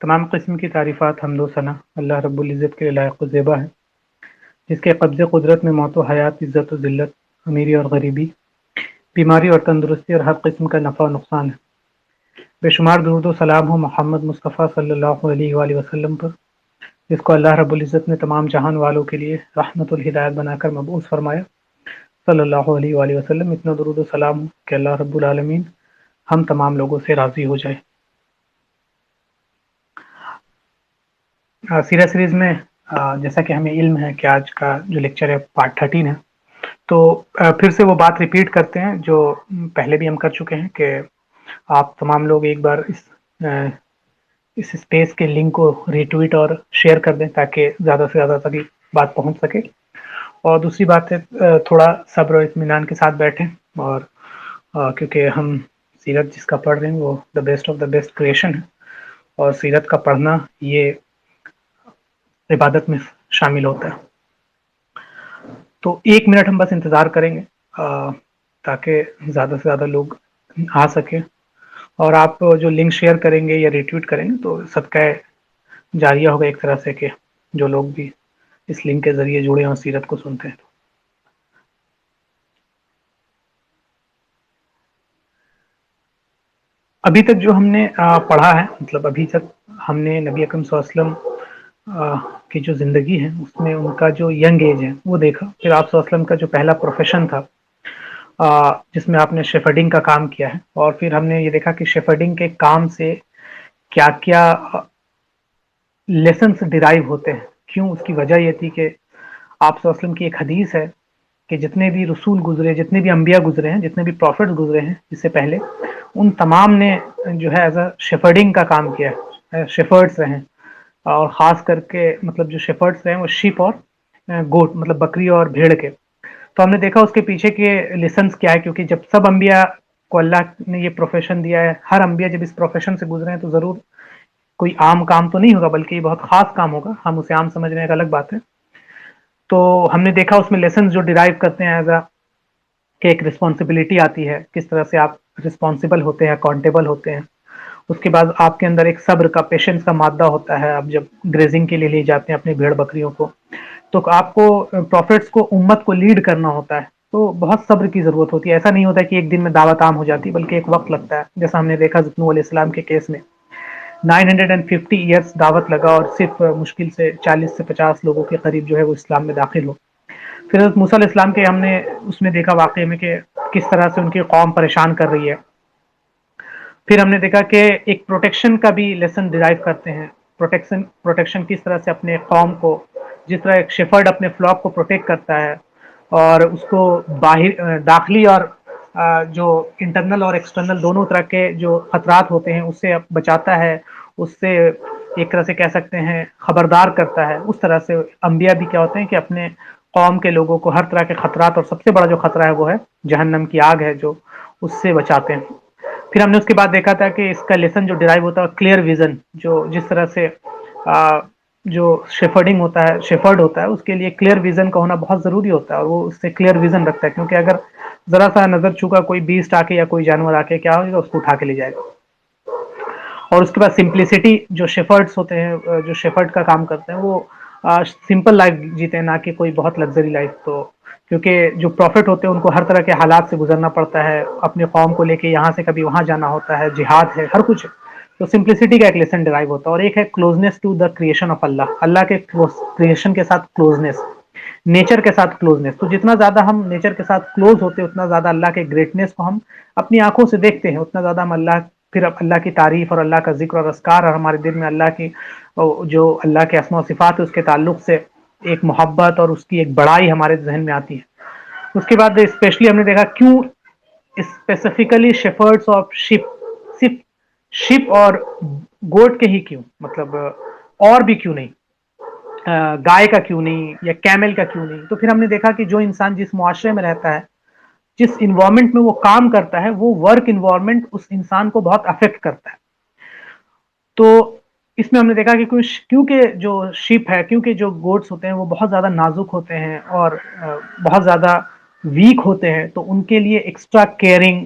تمام قسم کی تعریفات حمد و ثنا اللہ رب العزت کے لائق و زیبا ہے، جس کے قبضے قدرت میں موت و حیات، عزت و ذلت، امیری اور غریبی، بیماری اور تندرستی اور ہر قسم کا نفع و نقصان ہے۔ بے شمار درود و سلام ہو محمد مصطفیٰ صلی اللہ علیہ وآلہ وسلم پر، جس کو اللہ رب العزت نے تمام جہان والوں کے لیے رحمت الہدایت بنا کر مبعوث فرمایا صلی اللہ علیہ وآلہ وسلم۔ اتنا درود و سلام ہو کہ اللہ رب العالمین ہم تمام لوگوں سے راضی ہو جائے۔ سیرت سیریز میں جیسا کہ ہمیں علم ہے کہ آج کا جو لیکچر ہے پارٹ 13 ہے، تو پھر سے وہ بات ریپیٹ کرتے ہیں جو پہلے بھی ہم کر چکے ہیں کہ آپ تمام لوگ ایک بار اس اسپیس کے لنک کو ریٹویٹ اور شیئر کر دیں تاکہ زیادہ سے زیادہ تک بات پہنچ سکے۔ اور دوسری بات ہے تھوڑا صبر و اطمینان کے ساتھ بیٹھیں، اور کیونکہ ہم سیرت جس کا پڑھ رہے ہیں وہ the best of the best creation ہے، اور سیرت کا پڑھنا یہ عبادت میں شامل ہوتا ہے۔ تو 1 منٹ ہم بس انتظار کریں گے تاکہ زیادہ سے زیادہ لوگ آ سکیں، اور آپ جو لنک شیئر کریں گے یا ریٹویٹ کریں گے تو صدقہ جاریہ ہوگا ایک طرح سے، کہ جو لوگ بھی اس لنک کے ذریعے جڑے ہوں سیرت کو سنتے ہیں۔ ابھی تک جو ہم نے پڑھا ہے، مطلب ابھی تک ہم نے نبی اکرم صلی اللہ علیہ وسلم کی جو زندگی ہے اس میں ان کا جو ینگ ایج ہے وہ دیکھا، پھر آپ صلی اللہ علیہ وسلم کا جو پہلا پروفیشن تھا جس میں آپ نے شیفرڈنگ کا کام کیا ہے، اور پھر ہم نے یہ دیکھا کہ شیفرڈنگ کے کام سے کیا کیا لیسنس ڈیرائیو ہوتے ہیں، کیوں، اس کی وجہ یہ تھی کہ آپ صلی اللہ علیہ وسلم کی ایک حدیث ہے کہ جتنے بھی رسول گزرے، جتنے بھی انبیاء گزرے ہیں، جتنے بھی پروفٹ گزرے ہیں اس سے پہلے، ان تمام نے جو ہے ایز اے شیفرڈنگ کا کام کیا ہے، شیفرڈس رہے، اور خاص کر کے مطلب جو شیفرڈس رہے وہ شیپ اور گوٹ مطلب بکری اور بھیڑ کے۔ تو ہم نے دیکھا اس کے پیچھے کے لیسنس کیا ہے، کیونکہ جب سب انبیاء کو اللہ نے یہ پروفیشن دیا ہے، ہر انبیاء جب اس پروفیشن سے گزرے ہیں تو ضرور کوئی عام کام تو نہیں ہوگا بلکہ یہ بہت خاص کام ہوگا، ہم اسے عام سمجھنے ایک الگ بات ہے۔ تو ہم نے دیکھا اس میں لیسنس جو ڈیرائیو کرتے ہیں ایز اے کہ ایک رسپانسبلٹی آتی ہے، کس طرح سے آپ رسپانسبل ہوتے ہیں، اکاؤنٹیبل ہوتے ہیں۔ اس کے بعد آپ کے اندر ایک صبر کا، پیشنس کا مادہ ہوتا ہے، آپ جب گریزنگ کے لیے لے جاتے ہیں اپنی بھیڑ بکریوں کو، تو آپ کو پروفٹس کو، امت کو لیڈ کرنا ہوتا ہے، تو بہت صبر کی ضرورت ہوتی ہے۔ ایسا نہیں ہوتا کہ ایک دن میں دعوت عام ہو جاتی، بلکہ ایک وقت لگتا ہے، جیسا ہم نے دیکھا نوح علیہ السلام کے کیس میں 950 ایئرس دعوت لگا، اور صرف مشکل سے 40 سے 50 لوگوں کے قریب جو ہے وہ اسلام میں داخل ہو۔ پھر حضرت موسیٰ علیہ السلام کے ہم نے اس میں دیکھا واقعے میں کہ کس طرح سے ان کی قوم پریشان کر رہی ہے۔ پھر ہم نے دیکھا کہ ایک پروٹیکشن کا بھی لیسن ڈیرائیو کرتے ہیں، پروٹیکشن کس طرح سے اپنے قوم کو، جس طرح ایک شیفرڈ اپنے فلاک کو پروٹیکٹ کرتا ہے اور اس کو باہر، داخلی اور جو انٹرنل اور ایکسٹرنل دونوں طرح کے جو خطرات ہوتے ہیں اس سے بچاتا ہے، اس سے ایک طرح سے کہہ سکتے ہیں خبردار کرتا ہے، اس طرح سے انبیاء بھی کیا ہوتے ہیں کہ اپنے قوم کے لوگوں کو ہر طرح کے خطرات، اور سب سے بڑا جو خطرہ ہے وہ ہے جہنم کی آگ ہے، جو اس سے بچاتے ہیں۔ پھر ہم نے اس کے بعد دیکھا تھا کہ اس کا لیسن جو ڈیرائیو ہوتا ہے کلیئر ویژن، جو جس طرح سے جو شیفرڈنگ ہوتا ہے، شیفرڈ ہوتا ہے، اس کے لیے کلیئر ویژن کا ہونا بہت ضروری ہوتا ہے، اور وہ اس سے کلیئر ویژن رکھتا ہے، کیونکہ اگر ذرا سا نظر چوکا کوئی بیسٹ آ کے یا کوئی جانور آ کے کیا ہوگا، اس کو اٹھا کے لے جائے گا۔ اور اس کے بعد سمپلسٹی، جو شیفرڈس ہوتے ہیں، جو شیفرڈ کا کام کرتے ہیں، وہ سمپل لائف جیتے ہیں، نہ کہ کوئی بہت لگژری لائف۔ تو کیونکہ جو پروفٹ ہوتے ہیں ان کو ہر طرح کے حالات سے گزرنا پڑتا ہے، اپنے قوم کو لے کے یہاں سے کبھی وہاں جانا ہوتا ہے، جہاد ہے، ہر کچھ ہے۔ تو سمپلسٹی کا ایک لیسن ڈرائیو ہوتا ہے، اور ایک ہے closeness to the creation of Allah, Allah کے کریشن کے ساتھ کلوزنس، نیچر کے ساتھ کلوزنس۔ تو جتنا زیادہ ہم نیچر کے ساتھ کلوز ہوتے ہیں اتنا زیادہ اللہ کے گریٹنس کو ہم اپنی آنکھوں سے دیکھتے ہیں، اتنا زیادہ ہم پھر اللہ کی تعریف اور اللہ کا ذکر اور اذکار، اور ہمارے دل میں اللہ کی جو اللہ کے اسماء و صفات ہے اس کے تعلق سے ایک محبت اور اس کی ایک بڑائی ہمارے ذہن میں آتی ہے۔ اس کے بعد اسپیشلی ہم نے دیکھا کیوں اسپیسیفکلی شیفرڈس آف شپ، صرف شپ اور گوٹ کے ہی کیوں، مطلب اور بھی کیوں نہیں، گائے کا کیوں نہیں، یا کیمل کا کیوں نہیں۔ تو پھر ہم نے دیکھا کہ جو انسان جس معاشرے میں رہتا ہے، جس انوائرمنٹ میں وہ کام کرتا ہے، وہ ورک انوائرمنٹ اس انسان کو بہت افیکٹ کرتا ہے۔ تو اس میں ہم نے دیکھا کہ کیونکہ جو شیپ ہے، کیونکہ جو گوٹس ہوتے ہیں وہ بہت زیادہ نازک ہوتے ہیں اور بہت زیادہ ویک ہوتے ہیں، تو ان کے لیے ایکسٹرا کیئرنگ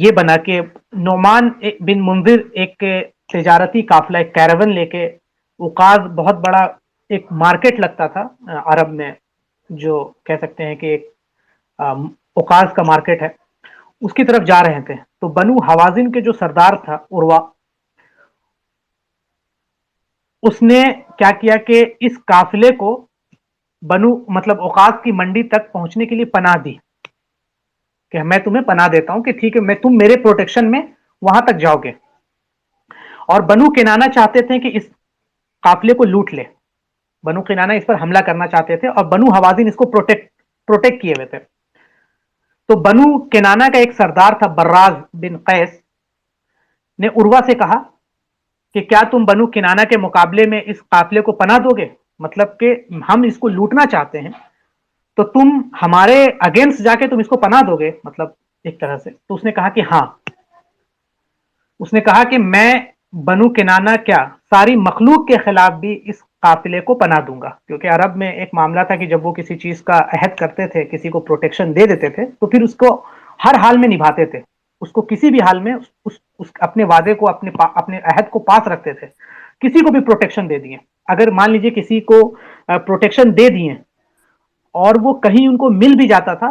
یہ بنا کہ نعمان بن منذر ایک تجارتی قافلہ، ایک کیراون لے کے، اوقاز بہت بڑا ایک مارکیٹ لگتا تھا عرب میں، جو کہہ سکتے ہیں کہ ایک اوقاز کا مارکیٹ ہے، اس کی طرف جا رہے تھے. تو بنو حوازن کے جو سردار تھا عروہ، اس نے کیا کیا کہ اس قافلے کو مطلب اوقاز کی منڈی تک پہنچنے کے لیے پناہ دی کہ میں تمہیں پناہ دیتا ہوں کہ ٹھیک ہے، تم میرے پروٹیکشن میں وہاں تک جاؤ گے. اور بنو کنانہ چاہتے تھے کہ اس قافلے کو لوٹ لے. بنو کنانہ اس پر حملہ کرنا چاہتے تھے اور بنو حوازن اس کو پروٹیکٹ کیے ہوئے تھے. تو بنو کنانہ کا ایک سردار تھا براز بن قیس، نے عروہ سے کہا کہ کیا تم بنو کنانہ کے مقابلے میں اس قافلے کو پناہ دو گے؟ مطلب کہ ہم اس کو لوٹنا چاہتے ہیں تو تم ہمارے اگینسٹ جا کے تم اس کو پناہ دو گے، مطلب ایک طرح سے. تو اس نے کہا کہ ہاں. اس نے کہا کہ میں بنو کنانہ کیا ساری مخلوق کے خلاف بھی اس قافلے کو پناہ دوں گا. کیونکہ عرب میں ایک معاملہ تھا کہ جب وہ کسی چیز کا عہد کرتے تھے، کسی کو پروٹیکشن دے دیتے تھے، تو پھر اس کو ہر حال میں نبھاتے تھے. اس کو کسی بھی حال میں اپنے وعدے کو، اپنے عہد کو پاس رکھتے تھے. کسی کو بھی پروٹیکشن دے دیے، اگر مان لیجئے کسی کو پروٹیکشن دے دیے اور وہ کہیں ان کو مل بھی جاتا تھا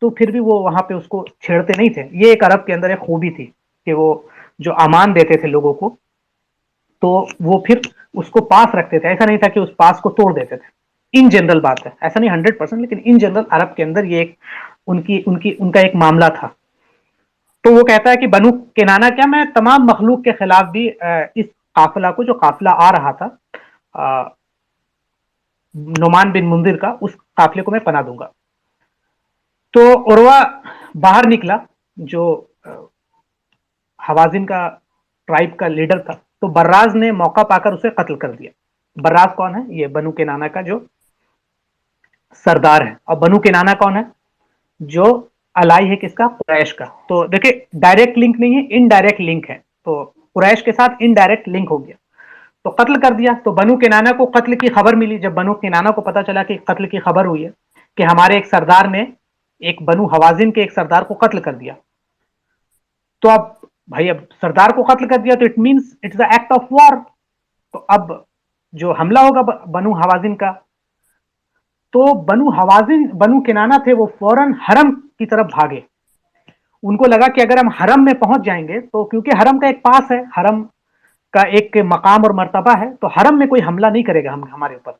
تو پھر بھی وہ وہاں پہ اس کو چھیڑتے نہیں تھے. یہ ایک عرب کے اندر ایک خوبی تھی کہ وہ جو امان دیتے تھے لوگوں کو تو وہ پھر اس کو پاس رکھتے تھے. ایسا نہیں تھا کہ اس پاس کو توڑ دیتے تھے. ان جنرل بات ہے، ایسا نہیں 100%، لیکن ان جنرل عرب کے اندر یہ ایک ان کا ایک معاملہ تھا. تو وہ کہتا ہے کہ بنو کنانہ کیا میں تمام مخلوق کے خلاف بھی اس قافلہ کو، جو قافلہ آ رہا تھا نعمان بن منذر کا، اس قافلے کو میں پناہ دوں گا. تو عروہ باہر نکلا، جو حوازن کا ٹرائب کا لیڈر تھا. تو براز نے موقع پا کر اسے قتل کر دیا. براز کون ہے؟ یہ بنو کنانہ کا جو سردار ہے. اور بنو کنانہ کون ہے؟ جو الائی ہے کس کا؟ قریش کا. تو دیکھیں ڈائریکٹ لنک نہیں ہے، انڈائریکٹ لنک ہے. تو قریش کے ساتھ انڈائریکٹ لنک ہو گیا تو قتل کر دیا. تو بنو کنانہ کو قتل کی خبر ملی. جب بنو کنانہ کو پتا چلا کہ قتل کی خبر ہوئی ہے کہ ہمارے ایک سردار نے ایک بنو حوازن کے ایک سردار کو قتل کر دیا، تو اب بھائی اب سردار کو قتل کر دیا تو it means it's a act of war. تو اب جو حملہ ہوگا بنو حوازن کا، تو بنو کنانہ تھے وہ فوراً حرم کی طرف بھاگے. ان کو لگا کہ اگر ہم حرم میں پہنچ جائیں گے تو کیونکہ حرم کا ایک پاس ہے، حرم کا ایک مقام اور مرتبہ ہے، تو حرم میں کوئی حملہ نہیں کرے گا ہمارے اوپر.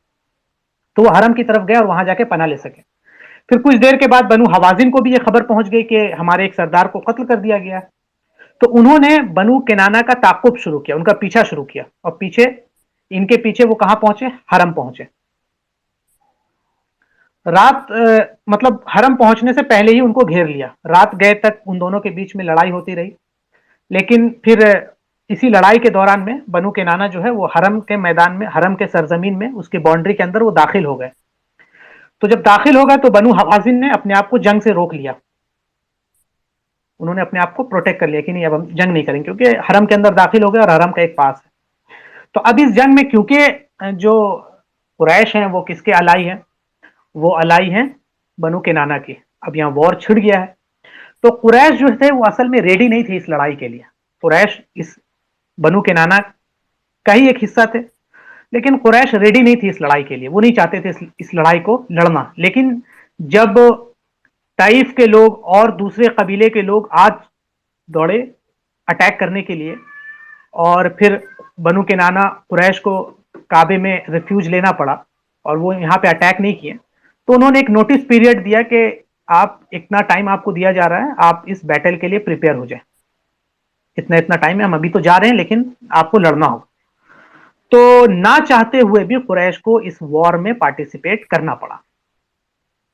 تو وہ حرم کی طرف گئے اور وہاں جا کے پناہ لے سکے. پھر کچھ دیر کے بعد بنو حوازن کو بھی یہ خبر پہنچ گئی کہ ہمارے ایک سردار کو قتل کر دیا گیا. تو انہوں نے بنو کنانہ کا تعقب شروع کیا، ان کا پیچھا شروع کیا، اور ان کے پیچھے وہ کہاں پہنچے؟ حرم پہنچے. رات مطلب حرم پہنچنے سے پہلے ہی ان کو گھیر لیا. رات گئے تک ان دونوں کے بیچ میں لڑائی ہوتی رہی، لیکن پھر اسی لڑائی کے دوران میں بنو کنانہ جو ہے وہ حرم کے میدان میں، حرم کے سرزمین میں، اس کی باؤنڈری کے اندر وہ داخل ہو گئے. تو جب داخل ہو گئے تو بنو حوازن نے اپنے آپ کو جنگ سے روک لیا. انہوں نے اپنے آپ کو پروٹیکٹ کر لیا کہ نہیں اب ہم جنگ نہیں کریں گے، کیونکہ حرم کے اندر داخل ہو گئے اور حرم کا ایک پاس ہے. تو اب اس جنگ میں کیونکہ جو قریش ہیں وہ کس کے الائی ہیں؟ وہ الائی ہیں بنو کنانہ کی. اب یہاں وار چھڑ گیا ہے. تو قریش جو تھے وہ اصل میں ریڈی نہیں تھے اس لڑائی کے لیے. قریش اس بنو کنانہ کا ہی ایک حصہ تھے، لیکن قریش ریڈی نہیں تھی اس لڑائی کے لیے. وہ نہیں چاہتے تھے اس لڑائی کو لڑنا. لیکن جب طائف کے لوگ اور دوسرے قبیلے کے لوگ آج دوڑے اٹیک کرنے کے لیے، اور پھر بنو کنانہ قریش کو کعبے میں ریفیوج لینا پڑا اور وہ یہاں پہ اٹیک نہیں کیے، تو انہوں نے ایک نوٹس پیریڈ دیا کہ آپ اتنا ٹائم آپ کو دیا جا رہا ہے، آپ اس بیٹل کے لیے پریپیئر ہو جائیں. اتنا ٹائم ہے، ہم ابھی تو جا رہے ہیں لیکن آپ کو لڑنا ہوگا. تو نہ چاہتے ہوئے بھی قریش کو اس وار میں پارٹیسپیٹ کرنا پڑا.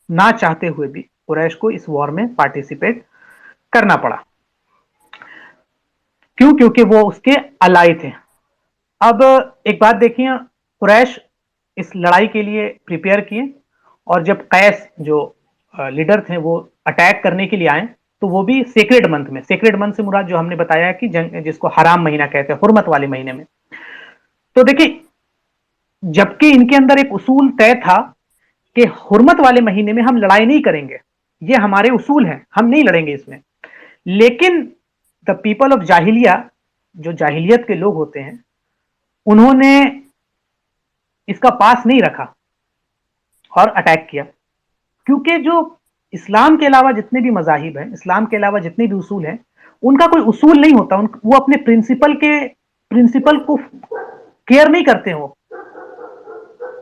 نہ چاہتے ہوئے بھی قریش کو اس وار میں پارٹیسپیٹ کرنا پڑا. کیوں؟ کیونکہ وہ اس کے الائی تھے. اب ایک بات دیکھیے، قریش اس لڑائی کے لیے پریپیئر کیے، اور جب قیس جو لیڈر تھے وہ اٹیک کرنے کے لیے آئے تو وہ بھی سیکریڈ منتھ میں. سیکریڈ منتھ سے مراد جو ہم نے بتایا کہ جنگ جس کو حرام مہینہ کہتے ہیں، حرمت والے مہینے میں. تو دیکھیں جبکہ ان کے اندر ایک اصول طے تھا کہ حرمت والے مہینے میں ہم لڑائی نہیں کریں گے، یہ ہمارے اصول ہیں، ہم نہیں لڑیں گے اس میں. لیکن دا پیپل آف جاہلیہ، جو جاہلیت کے لوگ ہوتے ہیں، انہوں نے اس کا پاس نہیں رکھا اور اٹیک کیا، کیونکہ جو اسلام کے علاوہ جتنے بھی مذاہب ہیں، اسلام کے علاوہ جتنے بھی اصول ہیں، ان کا کوئی اصول نہیں ہوتا، وہ اپنے پرنسپل کو کیئر نہیں کرتے،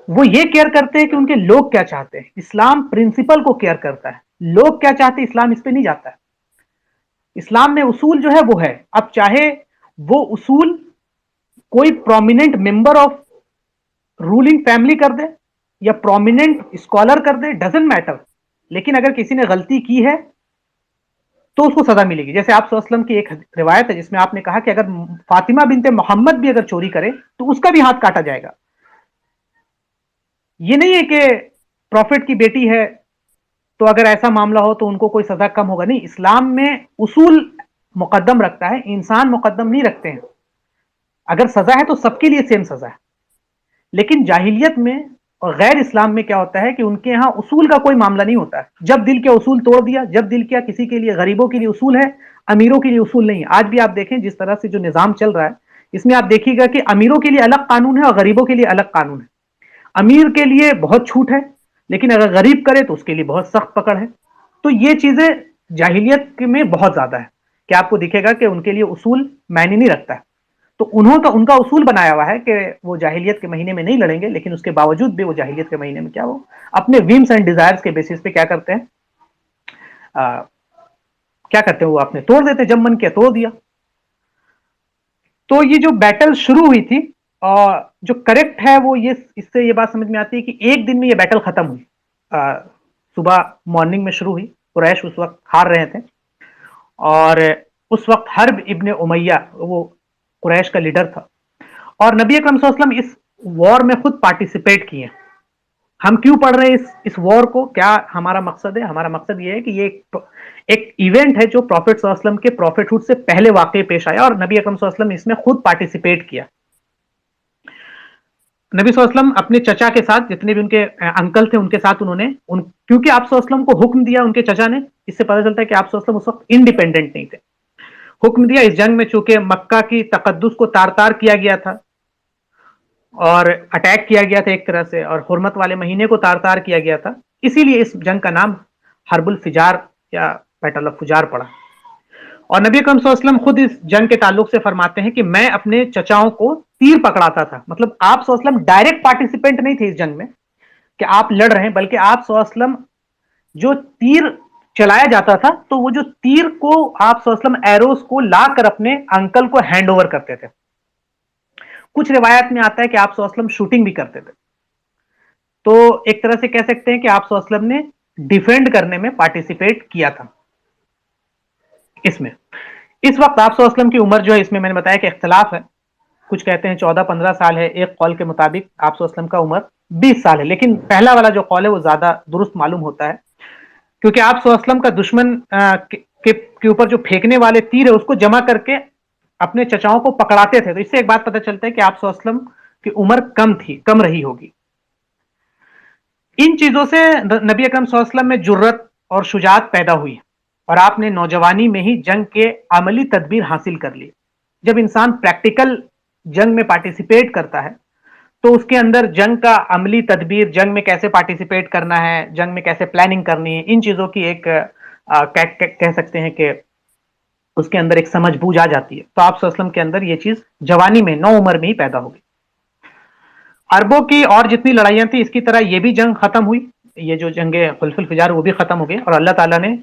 وہ یہ کیئر کرتے ہیں کہ ان کے لوگ کیا چاہتے ہیں۔ اسلام پرنسپل کو کیئر کرتا ہے، لوگ کیا چاہتے ہیں اسلام اس پہ نہیں جاتا ہے۔ اسلام میں اصول جو ہے وہ ہے، اب چاہے وہ اصول کوئی prominent member of ruling family کر دے یا پرومیننٹ اسکالر کر دے، ڈزنٹ میٹر، لیکن اگر کسی نے غلطی کی ہے تو اس کو سزا ملے گی۔ جیسے آپ صلی اللہ علیہ وسلم کی ایک روایت ہے جس میں آپ نے کہا کہ اگر فاطمہ بنت محمد بھی اگر چوری کرے تو اس کا بھی ہاتھ کاٹا جائے گا۔ یہ نہیں ہے کہ پروفٹ کی بیٹی ہے تو اگر ایسا معاملہ ہو تو ان کو کوئی سزا کم ہوگا، نہیں، اسلام میں اصول مقدم رکھتا ہے، انسان مقدم نہیں رکھتے ہیں۔ اگر سزا ہے تو سب کے لیے سیم سزا ہے، لیکن جاہلیت میں اور غیر اسلام میں کیا ہوتا ہے کہ ان کے ہاں اصول کا کوئی معاملہ نہیں ہوتا ہے، جب دل کے اصول توڑ دیا، جب دل کیا، کسی کے لیے غریبوں کے لیے اصول ہے، امیروں کے لیے اصول نہیں ہے۔ آج بھی آپ دیکھیں جس طرح سے جو نظام چل رہا ہے، اس میں آپ دیکھیے گا کہ امیروں کے لیے الگ قانون ہے اور غریبوں کے لیے الگ قانون ہے۔ امیر کے لیے بہت چھوٹ ہے، لیکن اگر غریب کرے تو اس کے لیے بہت سخت پکڑ ہے۔ تو یہ چیزیں جاہلیت میں بہت زیادہ ہے کہ آپ کو دکھے گا کہ ان کے لیے اصول معنی نہیں رکھتا ہے۔ تو ان کا اصول بنایا ہوا ہے کہ وہ جاہلیت کے مہینے میں نہیں لڑیں گے، لیکن اس کے باوجود بھی وہ جاہلیت کے مہینے میں کیا وہ اپنے ویمس اینڈ ڈیزائرز کے بیسس پہ کیا کرتے ہیں، وہ اپنے توڑ دیتے، جب من کیا توڑ دیا۔ تو یہ جو بیٹل شروع ہوئی تھی، اور جو کریکٹ ہے وہ اس سے یہ بات سمجھ میں آتی ہے کہ ایک دن میں یہ بیٹل ختم ہوئی، صبح مارننگ میں شروع ہوئی، قریش اس وقت ہار رہے تھے، اور اس وقت حرب ابن امیہ وہ قریش کا لیڈر تھا، اور نبی اکرم صلی اللہ علیہ وسلم اس وار میں خود پارٹیسپیٹ کیے۔ ہم کیوں پڑھ رہے ہیں اس وار کو؟ کیا ہمارا مقصد ہے؟ ہمارا مقصد یہ ہے کہ یہ ایک ایونٹ ہے جو پروفٹ صلی اللہ علیہ وسلم کے پروفٹ ہوڈ سے پہلے واقع پیش آیا، اور نبی اکرم صلی اللہ علیہ وسلم اس میں خود پارٹیسپیٹ کیا۔ نبی صلی اللہ علیہ وسلم اپنے چچا کے ساتھ، جتنے بھی ان کے انکل تھے ان کے ساتھ، کیونکہ آپ صلی اللہ علیہ وسلم کو حکم دیا ان کے چچا نے، اس سے پتہ چلتا ہے کہ آپ صلی اللہ علیہ وسلم اس وقت انڈیپینڈنٹ نہیں تھے۔ حکم دیا اس جنگ میں، چونکہ مکہ کی تقدس کو تار تار کیا گیا تھا اور اٹیک کیا گیا تھا ایک طرح سے، اور حرمت والے مہینے کو تار تار کیا گیا تھا، اسی لیے اس جنگ کا نام حرب الفجار یا بیٹل آف فجار پڑا۔ اور نبی اکرم صلی اللہ علیہ وسلم خود اس جنگ کے تعلق سے فرماتے ہیں کہ میں اپنے چچاؤں کو تیر پکڑاتا تھا، مطلب آپ صلی اللہ علیہ وسلم ڈائریکٹ پارٹیسپینٹ نہیں تھے اس جنگ میں کہ آپ لڑ رہے ہیں، بلکہ آپ صلی اللہ علیہ وسلم جو تیر چلایا جاتا تھا تو وہ جو تیر کو آپ صلی اللہ علیہ وسلم ایروز کو لا کر اپنے انکل کو ہینڈ اوور کرتے تھے۔ کچھ روایت میں آتا ہے کہ آپ صلی اللہ علیہ وسلم شوٹنگ بھی کرتے تھے۔ تو ایک طرح سے کہہ سکتے ہیں کہ آپ صلی اللہ علیہ وسلم نے ڈیفینڈ کرنے میں پارٹیسپیٹ کیا تھا اس میں۔ اس وقت آپ صلی اللہ علیہ وسلم کی عمر جو ہے، اس میں نے بتایا کہ اختلاف ہے، کچھ کہتے ہیں 14-15 سال ہے، ایک قول کے مطابق آپ صلی اللہ علیہ وسلم کا عمر 20 سال ہے، لیکن پہلا والا جو قول ہے وہ زیادہ درست معلوم ہوتا ہے، کیونکہ آپ صلی اللہ علیہ وسلم کا دشمن کے اوپر جو پھینکنے والے تیر ہے اس کو جمع کر کے اپنے چچاؤں کو پکڑاتے تھے، تو اس سے ایک بات پتہ چلتا ہے کہ آپ صلی اللہ علیہ وسلم کی عمر کم رہی ہوگی۔ ان چیزوں سے نبی اکرم صلی اللہ علیہ وسلم میں جرت اور شجاعت پیدا ہوئی، اور آپ نے نوجوانی میں ہی جنگ کے عملی تدبیر حاصل کر لی۔ جب انسان پریکٹیکل جنگ میں پارٹیسپیٹ کرتا ہے تو اس کے اندر جنگ کا عملی تدبیر، جنگ میں کیسے پارٹیسپیٹ کرنا ہے، جنگ میں کیسے پلاننگ کرنی ہے، ان چیزوں کی ایک کہہ سکتے ہیں کہ اس کے اندر ایک سمجھ بوجھ آ جاتی ہے۔ تو آپ صلی اللہ علیہ وسلم کے اندر یہ چیز جوانی میں، نو عمر میں ہی پیدا ہوگی۔ عربوں کی اور جتنی لڑائیاں تھیں اس کی طرح یہ بھی جنگ ختم ہوئی، یہ جو جنگ حلف الفجار وہ بھی ختم ہو گئے، اور اللہ تعالیٰ نے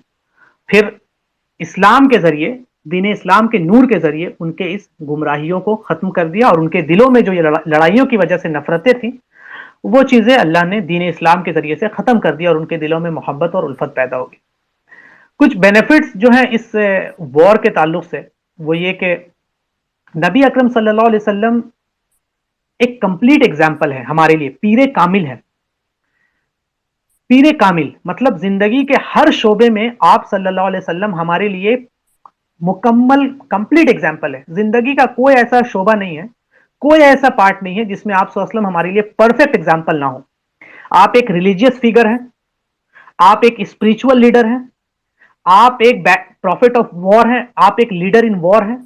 پھر اسلام کے ذریعے، دین اسلام کے نور کے ذریعے ان کے اس گمراہیوں کو ختم کر دیا، اور ان کے دلوں میں جو یہ لڑائیوں کی وجہ سے نفرتیں تھیں وہ چیزیں اللہ نے دین اسلام کے ذریعے سے ختم کر دیا، اور ان کے دلوں میں محبت اور الفت پیدا ہوگی۔ کچھ بینیفٹس جو ہیں اس وار کے تعلق سے، وہ یہ کہ نبی اکرم صلی اللہ علیہ وسلم ایک کمپلیٹ ایگزامپل ہے ہمارے لیے، پیر کامل ہے۔ پیر کامل مطلب زندگی کے ہر شعبے میں آپ صلی اللہ علیہ وسلم ہمارے لیے مکمل کمپلیٹ ایگزامپل ہے۔ زندگی کا کوئی ایسا شعبہ نہیں ہے، کوئی ایسا پارٹ نہیں ہے جس میں آپ صلی اللہ علیہ وسلم ہمارے لیے پرفیکٹ ایگزامپل نہ ہو۔ آپ ایک ریلیجیس فگر ہیں، آپ ایک اسپریچول لیڈر ہیں، آپ ایک پروفٹ آف وار ہیں, آپ ایک لیڈر ان وار ہیں,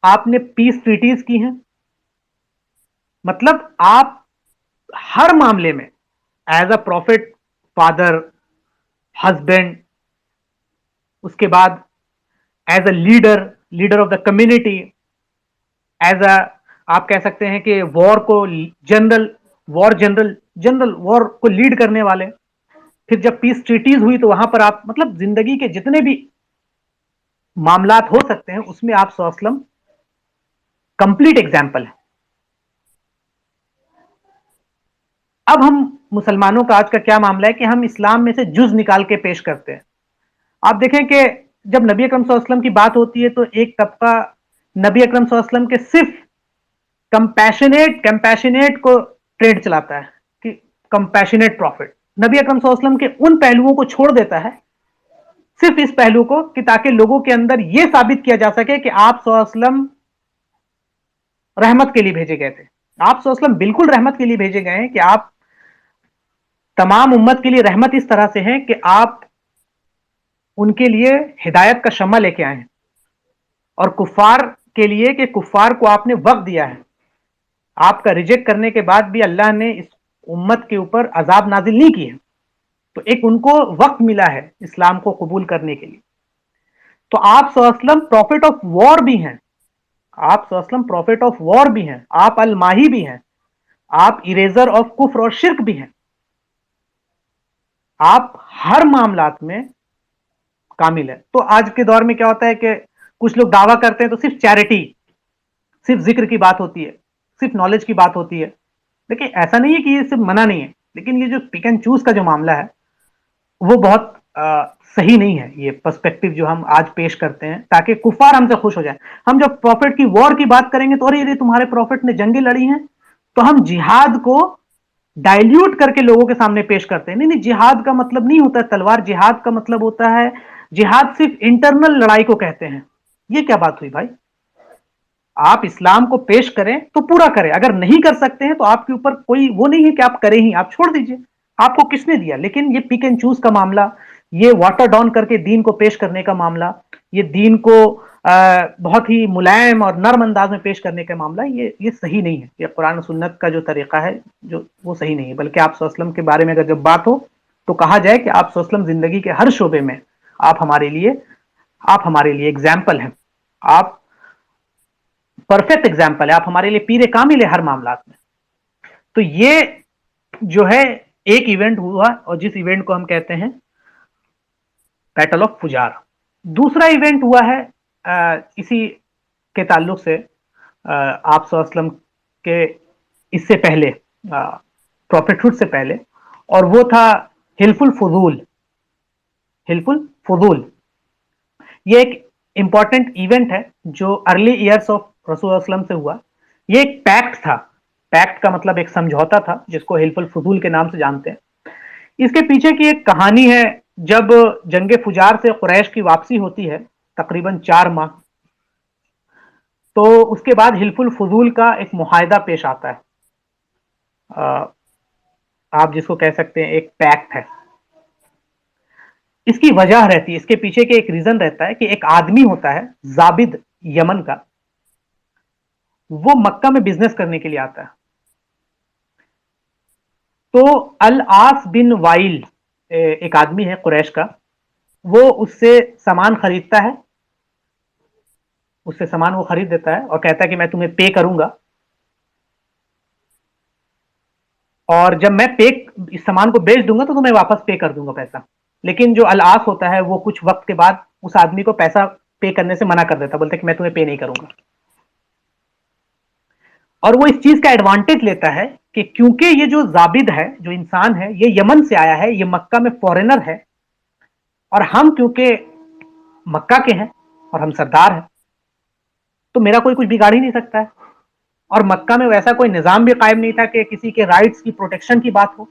آپ نے پیس ٹریٹیز کی ہیں, مطلب آپ ہر معاملے میں as a prophet, father, husband, اس کے بعد as a leader of the community, as a آپ کہہ سکتے ہیں کہ وار کو جنرل وار کو لیڈ کرنے والے. پھر جب پیس ٹریٹیز ہوئی تو وہاں پر آپ مطلب زندگی کے جتنے بھی معاملات ہو سکتے ہیں اس میں آپ صلی اللہ علیہ وسلم کمپلیٹ ایگزامپل ہے. اب ہم مسلمانوں کا آج کا کیا معاملہ ہے کہ ہم اسلام میں سے جز نکال کے پیش کرتے ہیں. آپ دیکھیں کہ جب نبی اکرم صلی اللہ علیہ وسلم کی بات ہوتی ہے تو ایک طبقہ نبی اکرم صلی اللہ علیہ وسلم کے صرف کمپیشنیٹ کو ٹریڈ چلاتا ہے کہ کمپیشنیٹ پروفٹ. نبی اکرم صلی اللہ علیہ وسلم کے ان پہلوؤں کو چھوڑ دیتا ہے, صرف اس پہلو کو, کہ تاکہ لوگوں کے اندر یہ ثابت کیا جا سکے کہ آپ صلی اللہ علیہ وسلم رحمت کے لیے بھیجے گئے تھے. آپ صلی اللہ علیہ وسلم بالکل رحمت کے لیے بھیجے گئے ہیں کہ آپ تمام امت کے لیے رحمت اس طرح سے ہیں کہ آپ ان کے لیے ہدایت کا شمع لے کے آئے ہیں, اور کفار کے لیے کہ کفار کو آپ نے وقت دیا ہے. آپ کا ریجیکٹ کرنے کے بعد بھی اللہ نے اس امت کے اوپر عذاب نازل نہیں کیے, تو ایک ان کو وقت ملا ہے اسلام کو قبول کرنے کے لیے. تو آپ صلی اللہ علیہ وسلم پروفٹ آف وار بھی ہیں, آپ صلی اللہ علیہ وسلم پروفٹ آف وار بھی ہیں, آپ الماہی بھی ہیں, آپ اریزر آف کفر اور شرک بھی ہیں. آپ ہر معاملات میں کامل ہے. تو آج کے دور میں کیا ہوتا ہے کہ کچھ لوگ دعویٰ کرتے ہیں تو صرف چیریٹی, صرف ذکر کی بات ہوتی ہے, صرف نالج کی بات ہوتی ہے. دیکھیں ایسا نہیں ہے کہ یہ صرف منع نہیں ہے, لیکن یہ جو پک اینڈ چوز کا جو معاملہ ہے وہ بہت صحیح نہیں ہے. یہ پرسپیکٹو جو ہم آج پیش کرتے ہیں تاکہ کفار ہم سے خوش ہو جائیں. ہم جب پروفٹ کی وار کی بات کریں گے تو ارے تمہارے پروفٹ نے جنگیں لڑی ہیں, تو ہم جہاد کو ڈائلیوٹ کر کے لوگوں کے سامنے پیش کرتے ہیں. نہیں, جہاد کا مطلب نہیں ہوتا ہے تلوار, جہاد کا مطلب ہوتا ہے, جہاد صرف انٹرنل لڑائی کو کہتے ہیں. یہ کیا بات ہوئی بھائی؟ آپ اسلام کو پیش کریں تو پورا کریں, اگر نہیں کر سکتے ہیں تو آپ کے اوپر کوئی وہ نہیں ہے کہ آپ کریں ہی, آپ چھوڑ دیجئے. آپ کو کس نے دیا؟ لیکن یہ پک اینڈ چوز کا معاملہ, یہ واٹر ڈاؤن کر کے دین کو پیش کرنے کا معاملہ, یہ دین کو بہت ہی ملائم اور نرم انداز میں پیش کرنے کا معاملہ, یہ صحیح نہیں ہے. یہ قرآن و سنت کا جو طریقہ ہے جو وہ صحیح نہیں ہے. بلکہ آپ صلی اللہ علیہ وسلم کے بارے میں اگر جب بات ہو تو کہا جائے کہ آپ صلی اللہ علیہ وسلم زندگی کے ہر شعبے میں آپ ہمارے لیے ایگزامپل ہیں, آپ پرفیکٹ ایگزامپل ہے, آپ ہمارے لیے پیر کامل ہے ہر معاملات میں. تو یہ جو ہے ایک ایونٹ ہوا, اور جس ایونٹ کو ہم کہتے ہیں بیٹل آف فجار. دوسرا ایونٹ ہوا ہے اسی کے تعلق سے آپ صلی اللہ علیہ وسلم کے اس سے پہلے, پروفیٹ سے پہلے, اور وہ تھا حلف الفضول. حلف الفضول یہ ایک امپورٹنٹ ایونٹ ہے جو ارلی ایئرس آف رسول اللہ علیہ وسلم سے ہوا. یہ ایک پیکٹ تھا, پیکٹ کا مطلب ایک سمجھوتا تھا جس کو حلف الفضول کے نام سے جانتے ہیں. اس کے پیچھے کی ایک کہانی ہے. جب جنگ فجار سے قریش کی واپسی ہوتی ہے تقریباً 4 ماہ, تو اس کے بعد حلف الفضول کا ایک معاہدہ پیش آتا ہے, آپ جس کو کہہ سکتے ہیں ایک پیکٹ ہے. اس کی وجہ رہتی ہے, اس کے پیچھے کے ایک ریزن رہتا ہے کہ ایک آدمی ہوتا ہے زابد یمن کا, وہ مکہ میں بزنس کرنے کے لیے آتا ہے. تو العاص بن وائل ایک آدمی ہے قریش کا, وہ اس سے سامان خریدتا ہے, اس سے سامان وہ خرید دیتا ہے اور کہتا ہے کہ میں تمہیں پے کروں گا, اور جب میں اس سامان کو بیچ دوں گا تو تمہیں واپس پے کر دوں گا پیسہ. لیکن جو العاص ہوتا ہے وہ کچھ وقت کے بعد اس آدمی کو پیسہ پے کرنے سے منع کر دیتا, بولتا ہے کہ میں تمہیں پے نہیں کروں گا. اور وہ اس چیز کا ایڈوانٹیج لیتا ہے کہ کیونکہ یہ جو زابد ہے, جو انسان ہے, یہ یمن سے آیا ہے, یہ مکہ میں فورینر ہے, اور ہم کیونکہ مکہ کے ہیں اور ہم سردار ہیں تو میرا کوئی کچھ بگاڑ ہی نہیں سکتا ہے. اور مکہ میں ویسا کوئی نظام بھی قائم نہیں تھا کہ کسی کے رائٹس کی پروٹیکشن کی بات ہو.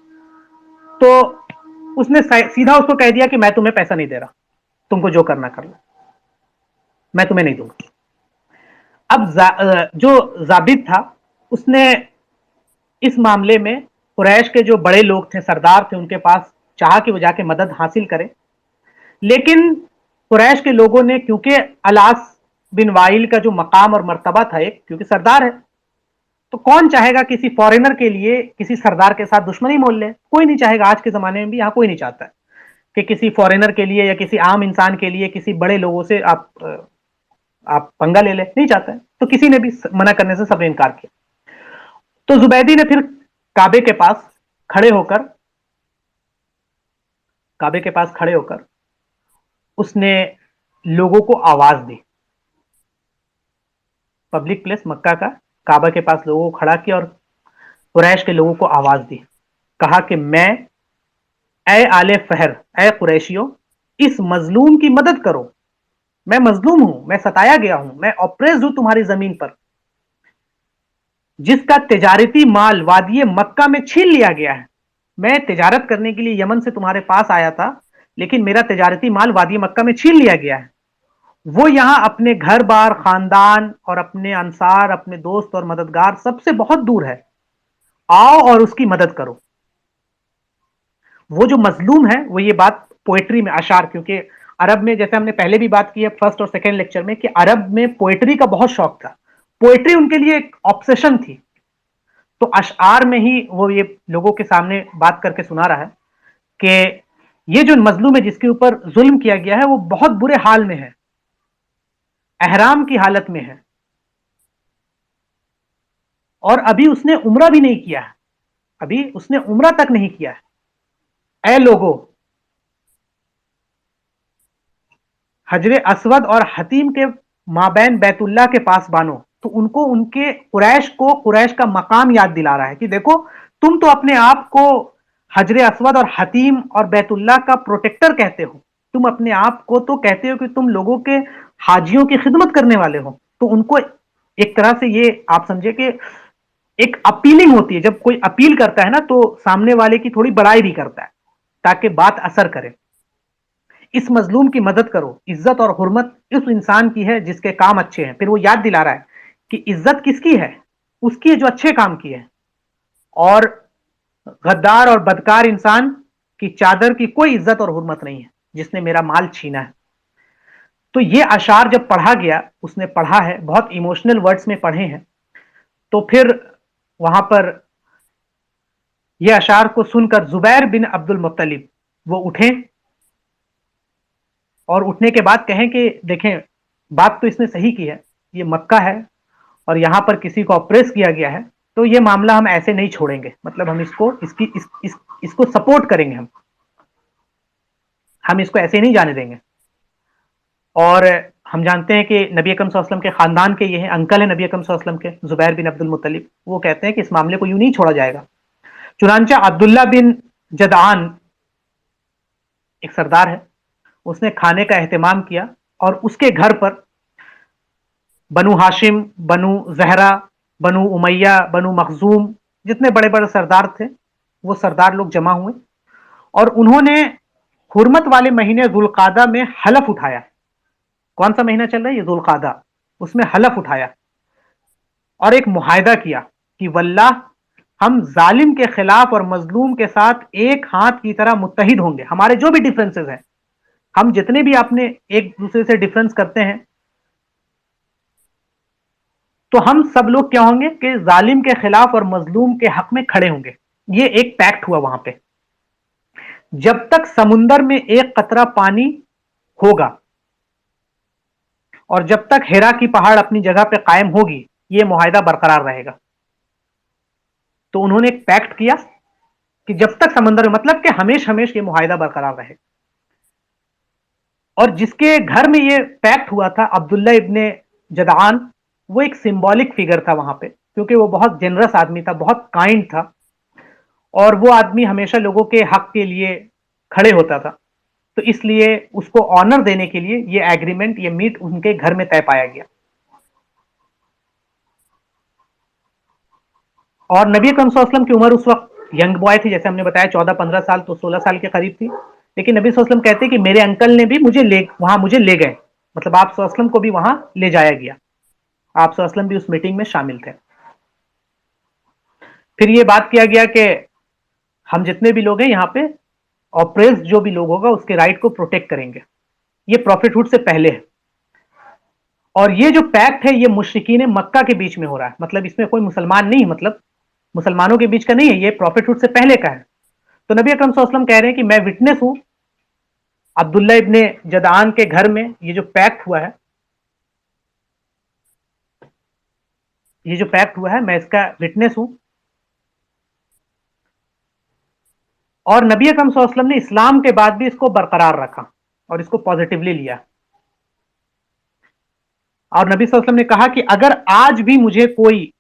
تو اس نے سیدھا اس کو کہہ دیا کہ میں تمہیں پیسہ نہیں دے رہا, تم کو جو کرنا کر لو, میں تمہیں نہیں دوں گا. اب جو ضابط تھا اس نے اس معاملے میں قریش کے جو بڑے لوگ تھے, سردار تھے, ان کے پاس چاہا کہ وہ جا کے مدد حاصل کرے, لیکن قریش کے لوگوں نے، کیونکہ الاس بن وائل کا جو مقام اور مرتبہ تھا ایک، کیونکہ سردار ہے، تو کون چاہے گا کسی فورینر کے لیے کسی سردار کے ساتھ دشمنی مول لے؟ کوئی نہیں چاہے گا، آج کے زمانے میں بھی یہاں کوئی نہیں چاہتا ہے کہ کسی فورینر کے لیے یا کسی عام انسان کے لیے کسی بڑے لوگوں سے آپ پنگا لے لیں، نہیں چاہتا ہے، تو کسی نے بھی منع کرنے سے سب نے انکار کیا۔ تو زبیدی نے پھر کعبے کے پاس کھڑے ہو کر کعبے کے پاس کھڑے ہو کر اس نے لوگوں کو آواز دی، پبلک پلیس مکہ کا کعبہ کے پاس لوگوں کو کھڑا کیا اور قریش کے لوگوں کو آواز دی، کہا کہ میں، اے آل فہر، اے قریشیوں، اس مظلوم کی مدد کرو، میں مظلوم ہوں، میں ستایا گیا ہوں، میں اپریسڈ ہوں تمہاری زمین پر، جس کا تجارتی مال وادی مکہ میں چھین لیا گیا ہے۔ میں تجارت کرنے کے لیے یمن سے تمہارے پاس آیا تھا، لیکن میرا تجارتی مال وادی مکہ میں چھین لیا گیا ہے۔ وہ یہاں اپنے گھر بار، خاندان اور اپنے انصار، اپنے دوست اور مددگار سب سے بہت دور ہے، آؤ اور اس کی مدد کرو۔ وہ جو مظلوم ہے، وہ یہ بات پوئٹری میں، اشعار، کیونکہ عرب میں، جیسے ہم نے پہلے بھی بات کی ہے فرسٹ اور سیکنڈ لیکچر میں، کہ عرب میں پوئٹری کا بہت شوق تھا، پوئٹری ان کے لیے ایک آبسیشن تھی، تو اشعار میں ہی وہ یہ لوگوں کے سامنے بات کر کے سنا رہا ہے کہ یہ جو مظلوم ہے جس کے اوپر ظلم کیا گیا ہے، وہ بہت برے حال میں ہے، احرام کی حالت میں ہے، اور ابھی اس نے عمرہ بھی نہیں کیا ہے، ابھی اس نے عمرہ تک نہیں کیا ہے۔ اے لوگو، حجر اسود اور حتیم کے مابین بیت اللہ کے پاس بانو، تو ان کو، ان کے قریش کا مقام یاد دلا رہا ہے کہ دیکھو، تم تو اپنے آپ کو حجر اسود اور حتیم اور بیت اللہ کا پروٹیکٹر کہتے ہو، تم اپنے آپ کو تو کہتے ہو کہ تم لوگوں کے حاجیوں کی خدمت کرنے والے ہو، تو ان کو ایک طرح سے یہ آپ سمجھے کہ ایک اپیلنگ ہوتی ہے، جب کوئی اپیل کرتا ہے نا تو سامنے والے کی تھوڑی بڑائی بھی کرتا ہے تاکہ بات اثر کرے۔ اس مظلوم کی مدد کرو، عزت اور حرمت اس انسان کی ہے جس کے کام اچھے ہیں۔ پھر وہ یاد دلا رہا ہے کہ عزت کس کی ہے؟ اس کی ہے جو اچھے کام کیے، اور غدار اور بدکار انسان کی چادر کی کوئی عزت اور حرمت نہیں ہے جس نے میرا مال چھینا ہے۔ تو یہ اشعار جب پڑھا گیا، اس نے پڑھا ہے، بہت ایموشنل ورڈز میں پڑھے ہیں، تو پھر وہاں پر یہ اشعار کو سن کر زبیر بن عبد المطلب وہ اٹھے، اور اٹھنے کے بعد کہیں کہ دیکھیں، بات تو اس نے صحیح کی ہے، یہ مکہ ہے اور یہاں پر کسی کو اپریس کیا گیا ہے، تو یہ معاملہ ہم ایسے نہیں چھوڑیں گے، مطلب ہم اس کو سپورٹ کریں گے، ہم اس کو ایسے نہیں جانے دیں گے۔ اور ہم جانتے ہیں کہ نبی اکرم صلی اللہ علیہ وسلم کے خاندان کے یہ ہیں، انکل ہیں نبی اکرم صلی اللہ علیہ وسلم کے، زبیر بن عبد المطلب، وہ کہتے ہیں کہ اس معاملے کو یوں نہیں چھوڑا جائے گا۔ چنانچہ عبداللہ بن جدعان ایک سردار ہے، اس نے کھانے کا اہتمام کیا، اور اس کے گھر پر بنو ہاشم، بنو زہرا، بنو امیہ، بنو مخزوم، جتنے بڑے بڑے سردار تھے وہ سردار لوگ جمع ہوئے، اور انہوں نے حرمت والے مہینے ذوالقعدہ میں حلف اٹھایا۔ کون سا مہینہ چل رہا ہے؟ یہ ذوالقعدہ، اس میں حلف اٹھایا اور ایک معاہدہ کیا کہ واللہ، ہم ظالم کے خلاف اور مظلوم کے ساتھ ایک ہاتھ کی طرح متحد ہوں گے، ہمارے جو بھی ڈیفرنسز ہیں، ہم جتنے بھی اپنے ایک دوسرے سے ڈیفرنس کرتے ہیں، تو ہم سب لوگ کیا ہوں گے کہ ظالم کے خلاف اور مظلوم کے حق میں کھڑے ہوں گے۔ یہ ایک پیکٹ ہوا وہاں پہ، جب تک سمندر میں ایک قطرہ پانی ہوگا اور جب تک ہیرا کی پہاڑ اپنی جگہ پہ قائم ہوگی، یہ معاہدہ برقرار رہے گا۔ تو انہوں نے ایک پیکٹ کیا کہ جب تک سمندر میں، مطلب کہ ہمیش ہمیش یہ معاہدہ برقرار رہے۔ اور جس کے گھر میں یہ پیکٹ ہوا تھا، عبداللہ ابن جدعان، وہ ایک سمبولک فگر تھا وہاں پہ، کیونکہ وہ بہت جنرس آدمی تھا، بہت کائنڈ تھا، اور وہ آدمی ہمیشہ لوگوں کے حق کے لیے کھڑے ہوتا تھا، تو اس لیے اس کو آنر دینے کے لیے یہ ایگریمنٹ، یہ میٹ ان کے گھر میں طے پایا گیا۔ اور نبی اکرم صلی اللہ علیہ وسلم کی عمر اس وقت ینگ بوائے تھی، جیسے ہم نے بتایا 14-15 سال، تو 16 سال کے قریب تھی، لیکن نبی صلی اللہ علیہ وسلم کہتے ہیں کہ میرے انکل نے بھی وہاں مجھے لے گئے، مطلب آپ صلی اللہ علیہ وسلم کو بھی وہاں لے جایا گیا، آپ صلی اللہ علیہ وسلم بھی اس میٹنگ میں شامل تھے۔ پھر یہ بات کیا گیا کہ ہم جتنے بھی لوگ ہیں یہاں پہ، اوپریس جو بھی لوگ ہوگا اس کے رائٹ کو پروٹیکٹ کریں گے۔ یہ پروفیٹ ہوڈ سے پہلے ہے، اور یہ جو پیکٹ ہے یہ مشرکین مکہ کے بیچ میں ہو رہا ہے، مطلب اس میں کوئی مسلمان نہیں، مطلب مسلمانوں کے بیچ کا نہیں ہے، یہ پروفیٹ ہوڈ سے پہلے کا ہے۔ تو نبی اکرم صلی اللہ علیہ وسلم کہہ رہے ہیں کہ میں وٹنس ہوں عبداللہ ابن جدعان کے گھر میں یہ جو پیکٹ ہوا ہے، یہ جو پیکٹ ہوا ہے میں اس کا وٹنس ہوں، اور نبی اکرم صلی اللہ علیہ وسلم نے اسلام کے بعد بھی اس کو برقرار رکھا اور اس کو پازیٹیولی لیا، اور نبی صلی اللہ علیہ وسلم نے کہا کہ اگر آج بھی مجھے کوئی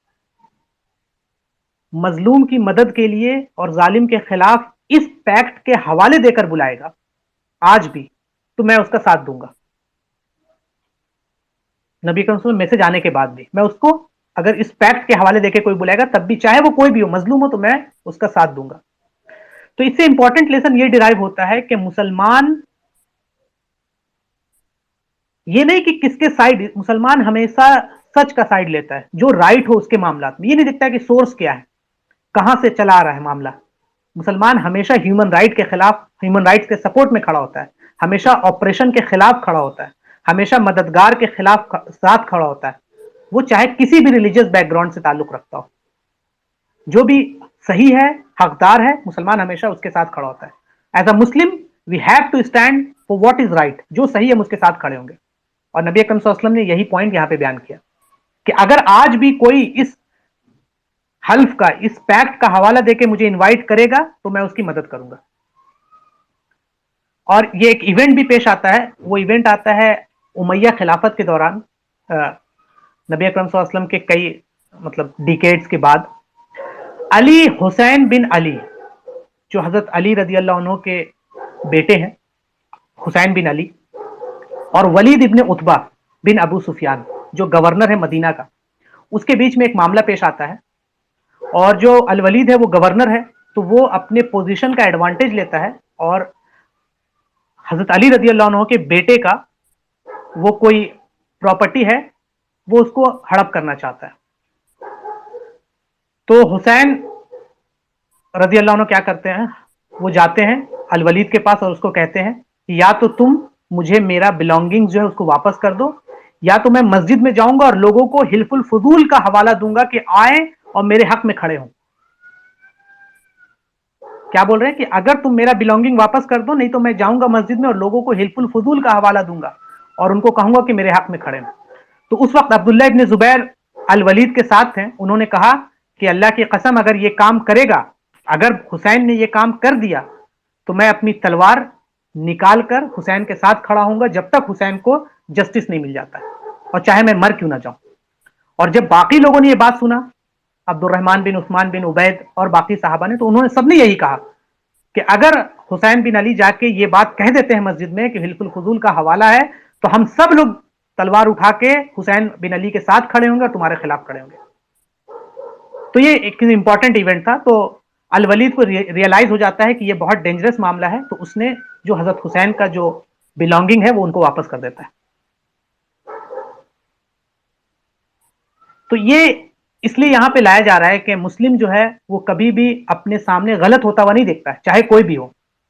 مظلوم کی مدد کے لیے اور ظالم کے خلاف اس پیکٹ کے حوالے دے کر بلائے گا آج بھی، تو میں اس کا ساتھ دوں گا۔ نبی کریم صلی اللہ علیہ وسلم میسج آنے کے بعد بھی میں اس کو اگر اس پیکٹ کے حوالے دے کے کوئی بلائے گا تب بھی، چاہے وہ کوئی بھی ہو، مظلوم ہو، تو میں اس کا ساتھ دوں گا۔ تو اس سے امپورٹنٹ لیسن یہ ڈرائیو ہوتا ہے کہ مسلمان یہ نہیں کہ کس کے سائڈ، مسلمان ہمیشہ سچ کا سائڈ لیتا ہے، جو رائٹ ہو اس کے معاملات میں، یہ نہیں دیکھتا کہ سورس کیا ہے، کہاں سے چلا آ رہا ہے معاملہ۔ مسلمان ہمیشہ ہیومن رائٹ کے خلاف، ہیومن رائٹس کے سپورٹ میں کھڑا ہوتا ہے، ہمیشہ آپریشن کے خلاف کھڑا ہوتا ہے، ہمیشہ مددگار کے خلاف ساتھ کھڑا ہوتا ہے، وہ چاہے کسی بھی ریلیجیس بیک گراؤنڈ سے تعلق رکھتا ہو، جو بھی صحیح ہے، حقدار ہے، مسلمان ہمیشہ اس کے ساتھ کھڑا ہوتا ہے۔ As a Muslim we have to stand for what is right, جو صحیح ہے ہم اس کے ساتھ کھڑے ہوں گے، اور نبی اکرم صلی اللہ علیہ وسلم نے یہی پوائنٹ یہاں پہ بیان کیا کہ اگر آج بھی کوئی اس حلف کا، اس پیکٹ کا حوالہ دے کے مجھے انوائٹ کرے گا تو میں اس کی مدد کروں گا۔ اور یہ ایک ایونٹ بھی پیش آتا ہے، وہ ایونٹ آتا ہے امیہ خلافت کے دوران، نبی اکرم صلی اللہ علیہ وسلم کے کئی مطلب ڈیکیڈز کے بعد، علی حسین بن علی جو حضرت علی رضی اللہ عنہ کے بیٹے ہیں، حسین بن علی، اور ولید ابن عتبہ بن ابو سفیان جو گورنر ہے مدینہ کا، اس کے بیچ میں ایک معاملہ پیش آتا ہے، اور جو الولید ہے وہ گورنر ہے، تو وہ اپنے پوزیشن کا ایڈوانٹیج لیتا ہے اور حضرت علی رضی اللہ عنہ کے بیٹے کا وہ کوئی پراپرٹی ہے وہ اس کو ہڑپ کرنا چاہتا ہے۔ تو حسین رضی اللہ عنہ کیا کرتے ہیں، وہ جاتے ہیں الولید کے پاس اور اس کو کہتے ہیں کہ یا تو تم مجھے میرا بلونگنگ جو ہے اس کو واپس کر دو، یا تو میں مسجد میں جاؤں گا اور لوگوں کو حلف الفضول کا حوالہ دوں گا کہ آئیں اور میرے حق میں کھڑے ہوں۔ کیا بول رہے ہیں کہ اگر تم میرا بلونگنگ واپس کر دو، نہیں تو میں جاؤں گا مسجد میں اور لوگوں کو حلف الفضول کا حوالہ دوں گا اور ان کو کہوں گا کہ میرے حق میں کھڑے ہوں۔ تو اس وقت عبداللہ ابن زبیر الولید کے ساتھ تھے، انہوں نے کہا کہ اللہ کی قسم اگر یہ کام کرے گا، اگر حسین نے یہ کام کر دیا تو میں اپنی تلوار نکال کر حسین کے ساتھ کھڑا ہوں گا جب تک حسین کو جسٹس نہیں مل جاتا ہے، اور چاہے میں مر کیوں نہ جاؤں۔ اور جب باقی لوگوں نے یہ بات سنا، عبد الرحمن بن عثمان بن عبید اور باقی صحابہ نے، تو انہوں نے سب نے یہی کہا کہ اگر حسین بن علی جا کے یہ بات کہہ دیتے ہیں مسجد میں کہ حلف الفضول کا حوالہ ہے، تو ہم سب لوگ تلوار اٹھا کے حسین بن علی کے ساتھ کھڑے ہوں گے اور تمہارے خلاف کھڑے ہوں گے۔ تو یہ ایک امپورٹنٹ ایونٹ تھا، تو الولید کو ریئلائز ہو جاتا ہے کہ یہ بہت ڈینجرس معاملہ ہے، تو اس نے جو حضرت حسین کا جو بلونگنگ ہے وہ ان کو واپس کر دیتا ہے۔ تو یہ اس لیے یہاں پہ لایا جا رہا ہے کہ مسلم جو ہے وہ کبھی بھی اپنے سامنے غلط ہوتا ہوا نہیں دیکھتا ہے، چاہے کوئی بھی ہو،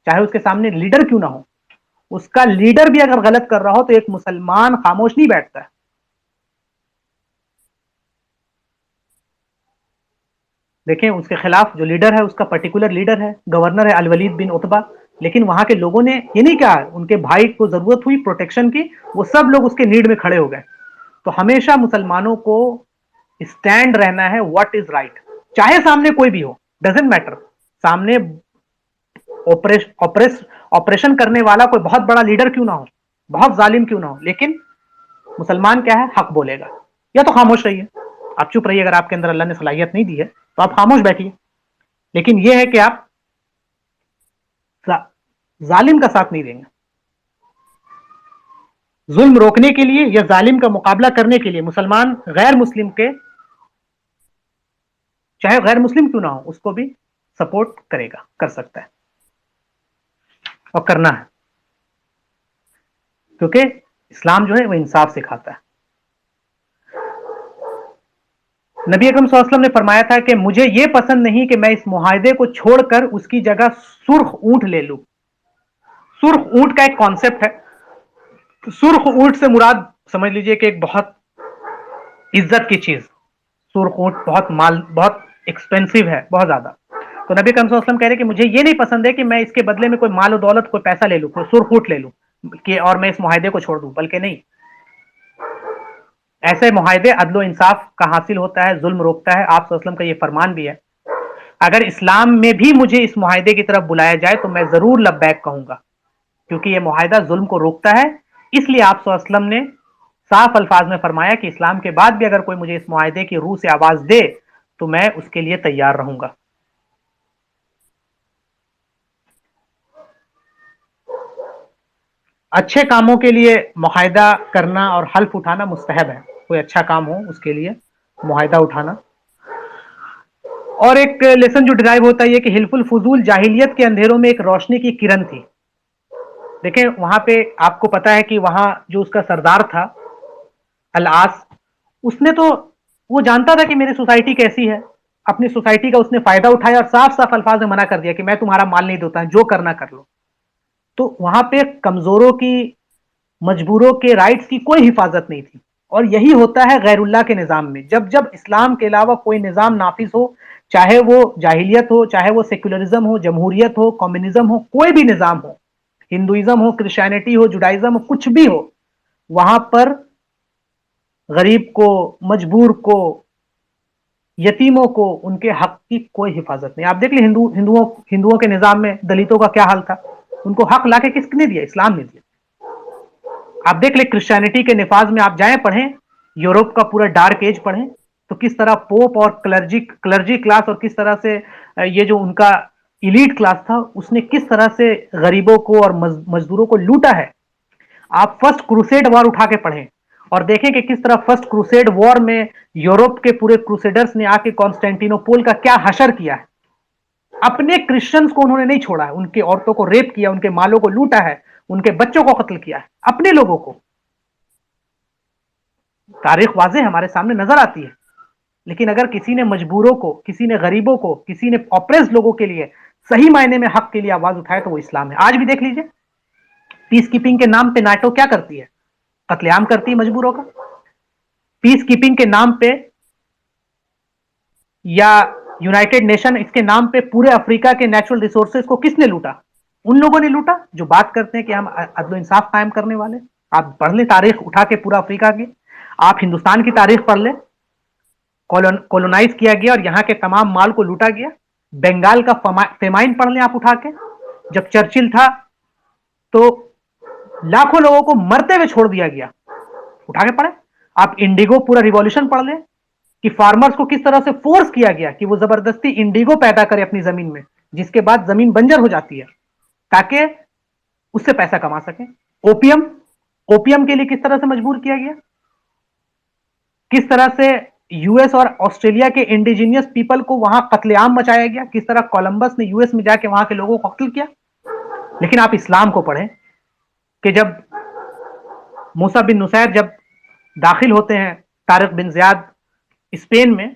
چاہے اس کے سامنے لیڈر کیوں نہ ہو، اس کا لیڈر بھی اگر غلط کر رہا ہو تو ایک مسلمان خاموش نہیں بیٹھتا ہے۔ دیکھیں اس کے خلاف جو لیڈر ہے اس کا پرٹیکولر لیڈر ہے، گورنر ہے الولید بن عتبہ، لیکن وہاں کے لوگوں نے یہ نہیں کہا، ان کے بھائی کو ضرورت ہوئی پروٹیکشن کی، وہ سب لوگ اس کے نیڈ میں کھڑے ہو گئے۔ تو ہمیشہ مسلمانوں کو اسٹینڈ رہنا ہے واٹ از رائٹ، چاہے سامنے کوئی بھی ہو، ڈزنٹ میٹر، سامنے آپریشن کرنے والا کوئی بہت بڑا لیڈر کیوں نہ ہو، بہت ظالم کیوں نہ ہو، لیکن مسلمان کیا ہے، حق بولے گا، یا تو خاموش رہیے، آپ چپ رہیے، اگر آپ کے اندر اللہ نے صلاحیت نہیں دی ہے تو آپ خاموش بیٹھیے، لیکن یہ ہے کہ آپ ظالم کا ساتھ نہیں دیں گے۔ ظلم روکنے کے لیے یا ظالم کا مقابلہ کرنے کے لیے مسلمان غیر مسلم کے، چاہے غیر مسلم کیوں نہ ہو، اس کو بھی سپورٹ کرے گا، کر سکتا ہے اور کرنا ہے، کیونکہ اسلام جو ہے وہ انصاف سکھاتا ہے۔ نبی اکرم صلی اللہ علیہ وسلم نے فرمایا تھا کہ مجھے یہ پسند نہیں کہ میں اس معاہدے کو چھوڑ کر اس کی جگہ سرخ اونٹ لے لوں۔ سرخ اونٹ کا ایک کانسیپٹ ہے، سرخ اونٹ سے مراد سمجھ لیجئے کہ ایک بہت عزت کی چیز، سرخ اونٹ بہت مال، بہت ایکسپینسو ہے، بہت زیادہ. تو نبی کریم صلی اللہ علیہ وسلم کہہ رہے کہ مجھے یہ نہیں پسند ہے کہ میں اس کے بدلے میں کوئی مال و دولت، کوئی پیسہ لے لوں، کوئی سرخ اونٹ لے لوں کہ اور میں اس معاہدے کو چھوڑ دوں، بلکہ نہیں. ایسے معاہدے عدل و انصاف کا حاصل ہوتا ہے، ظلم روکتا ہے. آپ صلی اللہ علیہ وسلم کا یہ فرمان بھی ہے. اگر اسلام میں بھی مجھے اس معاہدے کی طرف بلایا جائے تو میں ضرور لبیک کہوں گا، کیونکہ یہ معاہدہ ظلم کو روکتا ہے. اس لیے آپ صلی اللہ علیہ وسلم نے صاف الفاظ میں فرمایا کہ اسلام کے بعد بھی اگر کوئی مجھے اس معاہدے کی روح سے آواز دے تو میں اس کے لیے تیار رہوں گا. اچھے کاموں کے لیے معاہدہ کرنا اور حلف اٹھانا مستحب ہے. کوئی اچھا کام ہو اس کے لیے معاہدہ اٹھانا. اور ایک لیسن جو ڈرائیو ہوتا ہے یہ کہ حلف الفضول جاہلیت کے اندھیروں میں ایک روشنی کی کرن تھی. دیکھیں وہاں پہ آپ کو پتا ہے کہ وہاں جو اس کا سردار تھا العاص، اس نے تو وہ جانتا تھا کہ میری سوسائٹی کیسی ہے، اپنی سوسائٹی کا اس نے فائدہ اٹھایا اور صاف صاف الفاظ میں منع کر دیا کہ میں تمہارا مال نہیں دیتا، جو کرنا کر لو. تو وہاں پہ کمزوروں کی، مجبوروں کے رائٹس کی کوئی حفاظت نہیں تھی. اور یہی ہوتا ہے غیر اللہ کے نظام میں. جب جب اسلام کے علاوہ کوئی نظام نافذ ہو، چاہے وہ جاہلیت ہو، چاہے وہ سیکولرزم ہو، جمہوریت ہو، کمیونزم ہو، کوئی بھی نظام ہو، ہندوازم ہو، کرسچینٹی ہو، جوڈائزم ہو، کچھ بھی ہو، وہاں پر غریب کو، مجبور کو، یتیموں کو ان کے حق کی کوئی حفاظت نہیں. آپ دیکھ لیں ہندوؤں کے نظام میں دلتوں کا کیا حال تھا. ان کو حق لا کے کس نے دیا؟ اسلام نے دیا. آپ دیکھ لیں کرسچینٹی کے نفاذ میں آپ جائیں پڑھیں، یورپ کا پورا ڈارک ایج پڑھیں تو کس طرح پوپ اور کلرجی کلاس اور کس طرح سے یہ جو ان کا ایلیٹ کلاس تھا اس نے کس طرح سے غریبوں کو اور مزدوروں کو لوٹا ہے. آپ فرسٹ کروسیڈ وار اٹھا کے پڑھیں اور دیکھیں کہ کس طرح فرسٹ کروسیڈ وار میں یورپ کے پورے کروسیڈرز نے آ کے کانسٹینٹینوپول کا کیا حشر کیا ہے. اپنے کرسچنز کو انہوں نے نہیں چھوڑا ہے، ان کی عورتوں کو ریپ کیا، ان کے مالوں کو لوٹا ہے، ان کے بچوں کو قتل کیا ہے، اپنے لوگوں کو. تاریخ واضح ہمارے سامنے نظر آتی ہے. لیکن اگر کسی نے مجبوروں کو، کسی نے غریبوں کو، کسی نے آپریس لوگوں کے لیے صحیح معنی میں حق کے لیے آواز اٹھائے تو وہ اسلام ہے. آج بھی دیکھ لیجئے پیس کیپنگ کے نام پہ نیٹو کیا کرتی ہے؟ قتل عام کرتی ہے مجبوروں کا. پیس کیپنگ کے نام پہ یا یونائٹڈ نیشن اس کے نام پہ پورے افریقہ کے نیچرل ریسورسز کو کس نے لوٹا؟ ان لوگوں نے لوٹا جو بات کرتے ہیں کہ ہم عدل و انصاف قائم کرنے والے. آپ پڑھ لیں تاریخ اٹھا کے پورا افریقہ کی، آپ ہندوستان کی تاریخ پڑھ لیں. کولونائز کیا گیا اور یہاں کے تمام مال کو لوٹا گیا. بنگال کا فیمائن پڑھ لیں آپ اٹھا کے، جب چرچل تھا تو لاکھوں لوگوں کو مرتے ہوئے چھوڑ دیا گیا. اٹھا کے پڑھیں. آپ انڈیگو پورا ریولیوشن پڑھ لیں کہ فارمرز کو کس طرح سے فورس کیا گیا کہ وہ زبردستی انڈیگو پیدا کرے اپنی زمین میں، جس کے بعد زمین بنجر ہو جاتی ہے تاکہ اس سے پیسہ کما سکیں. اوپیم کے لیے کس طرح سے مجبور کیا گیا، کس طرح سے یو ایس اور آسٹریلیا کے انڈیجینئس پیپل کو وہاں قتل عام مچایا گیا، کس طرح کولمبس نے یو ایس میں جا کے وہاں کے لوگوں کو قتل کیا. لیکن آپ اسلام کو پڑھیں کہ جب موسیٰ بن نصیر جب داخل ہوتے ہیں طارق بن زیاد اسپین میں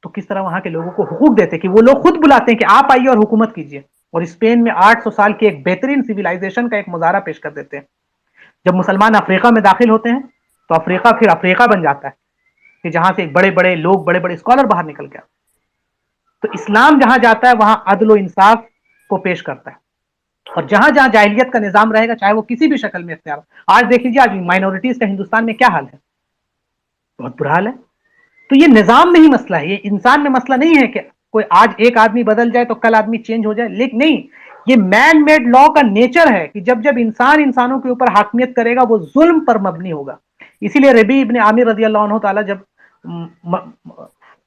تو کس طرح وہاں کے لوگوں کو حقوق دیتے کہ وہ لوگ خود بلاتے ہیں کہ آپ آئیے اور حکومت کیجیے، اور اسپین میں 800 سال کی ایک بہترین سیویلائزیشن کا ایک مظاہرہ پیش کر دیتے ہیں. جب مسلمان افریقہ میں داخل ہوتے ہیں تو افریقہ پھر افریقہ بن جاتا ہے کہ جہاں سے بڑے بڑے لوگ، بڑے بڑے اسکالر باہر نکل گیا. تو اسلام جہاں جاتا ہے وہاں عدل و انصاف کو پیش کرتا ہے. اور جہاں جہاں جاہلیت کا نظام رہے گا چاہے وہ کسی بھی شکل میں اختیار ہو. آج دیکھ لیجیے آج مائنورٹیز کا ہندوستان میں کیا حال ہے، بہت برا حال ہے. تو یہ نظام میں ہی مسئلہ ہے، یہ انسان میں مسئلہ نہیں ہے کہ کوئی آج ایک آدمی بدل جائے تو کل آدمی چینج ہو جائے. لیکن نہیں، یہ مین میڈ لا کا نیچر ہے کہ جب جب انسان انسانوں کے اوپر حاکمیت کرے گا وہ ظلم پر مبنی ہوگا. اسی لیے ربیع ابن عامر رضی اللہ عنہ تعالی جب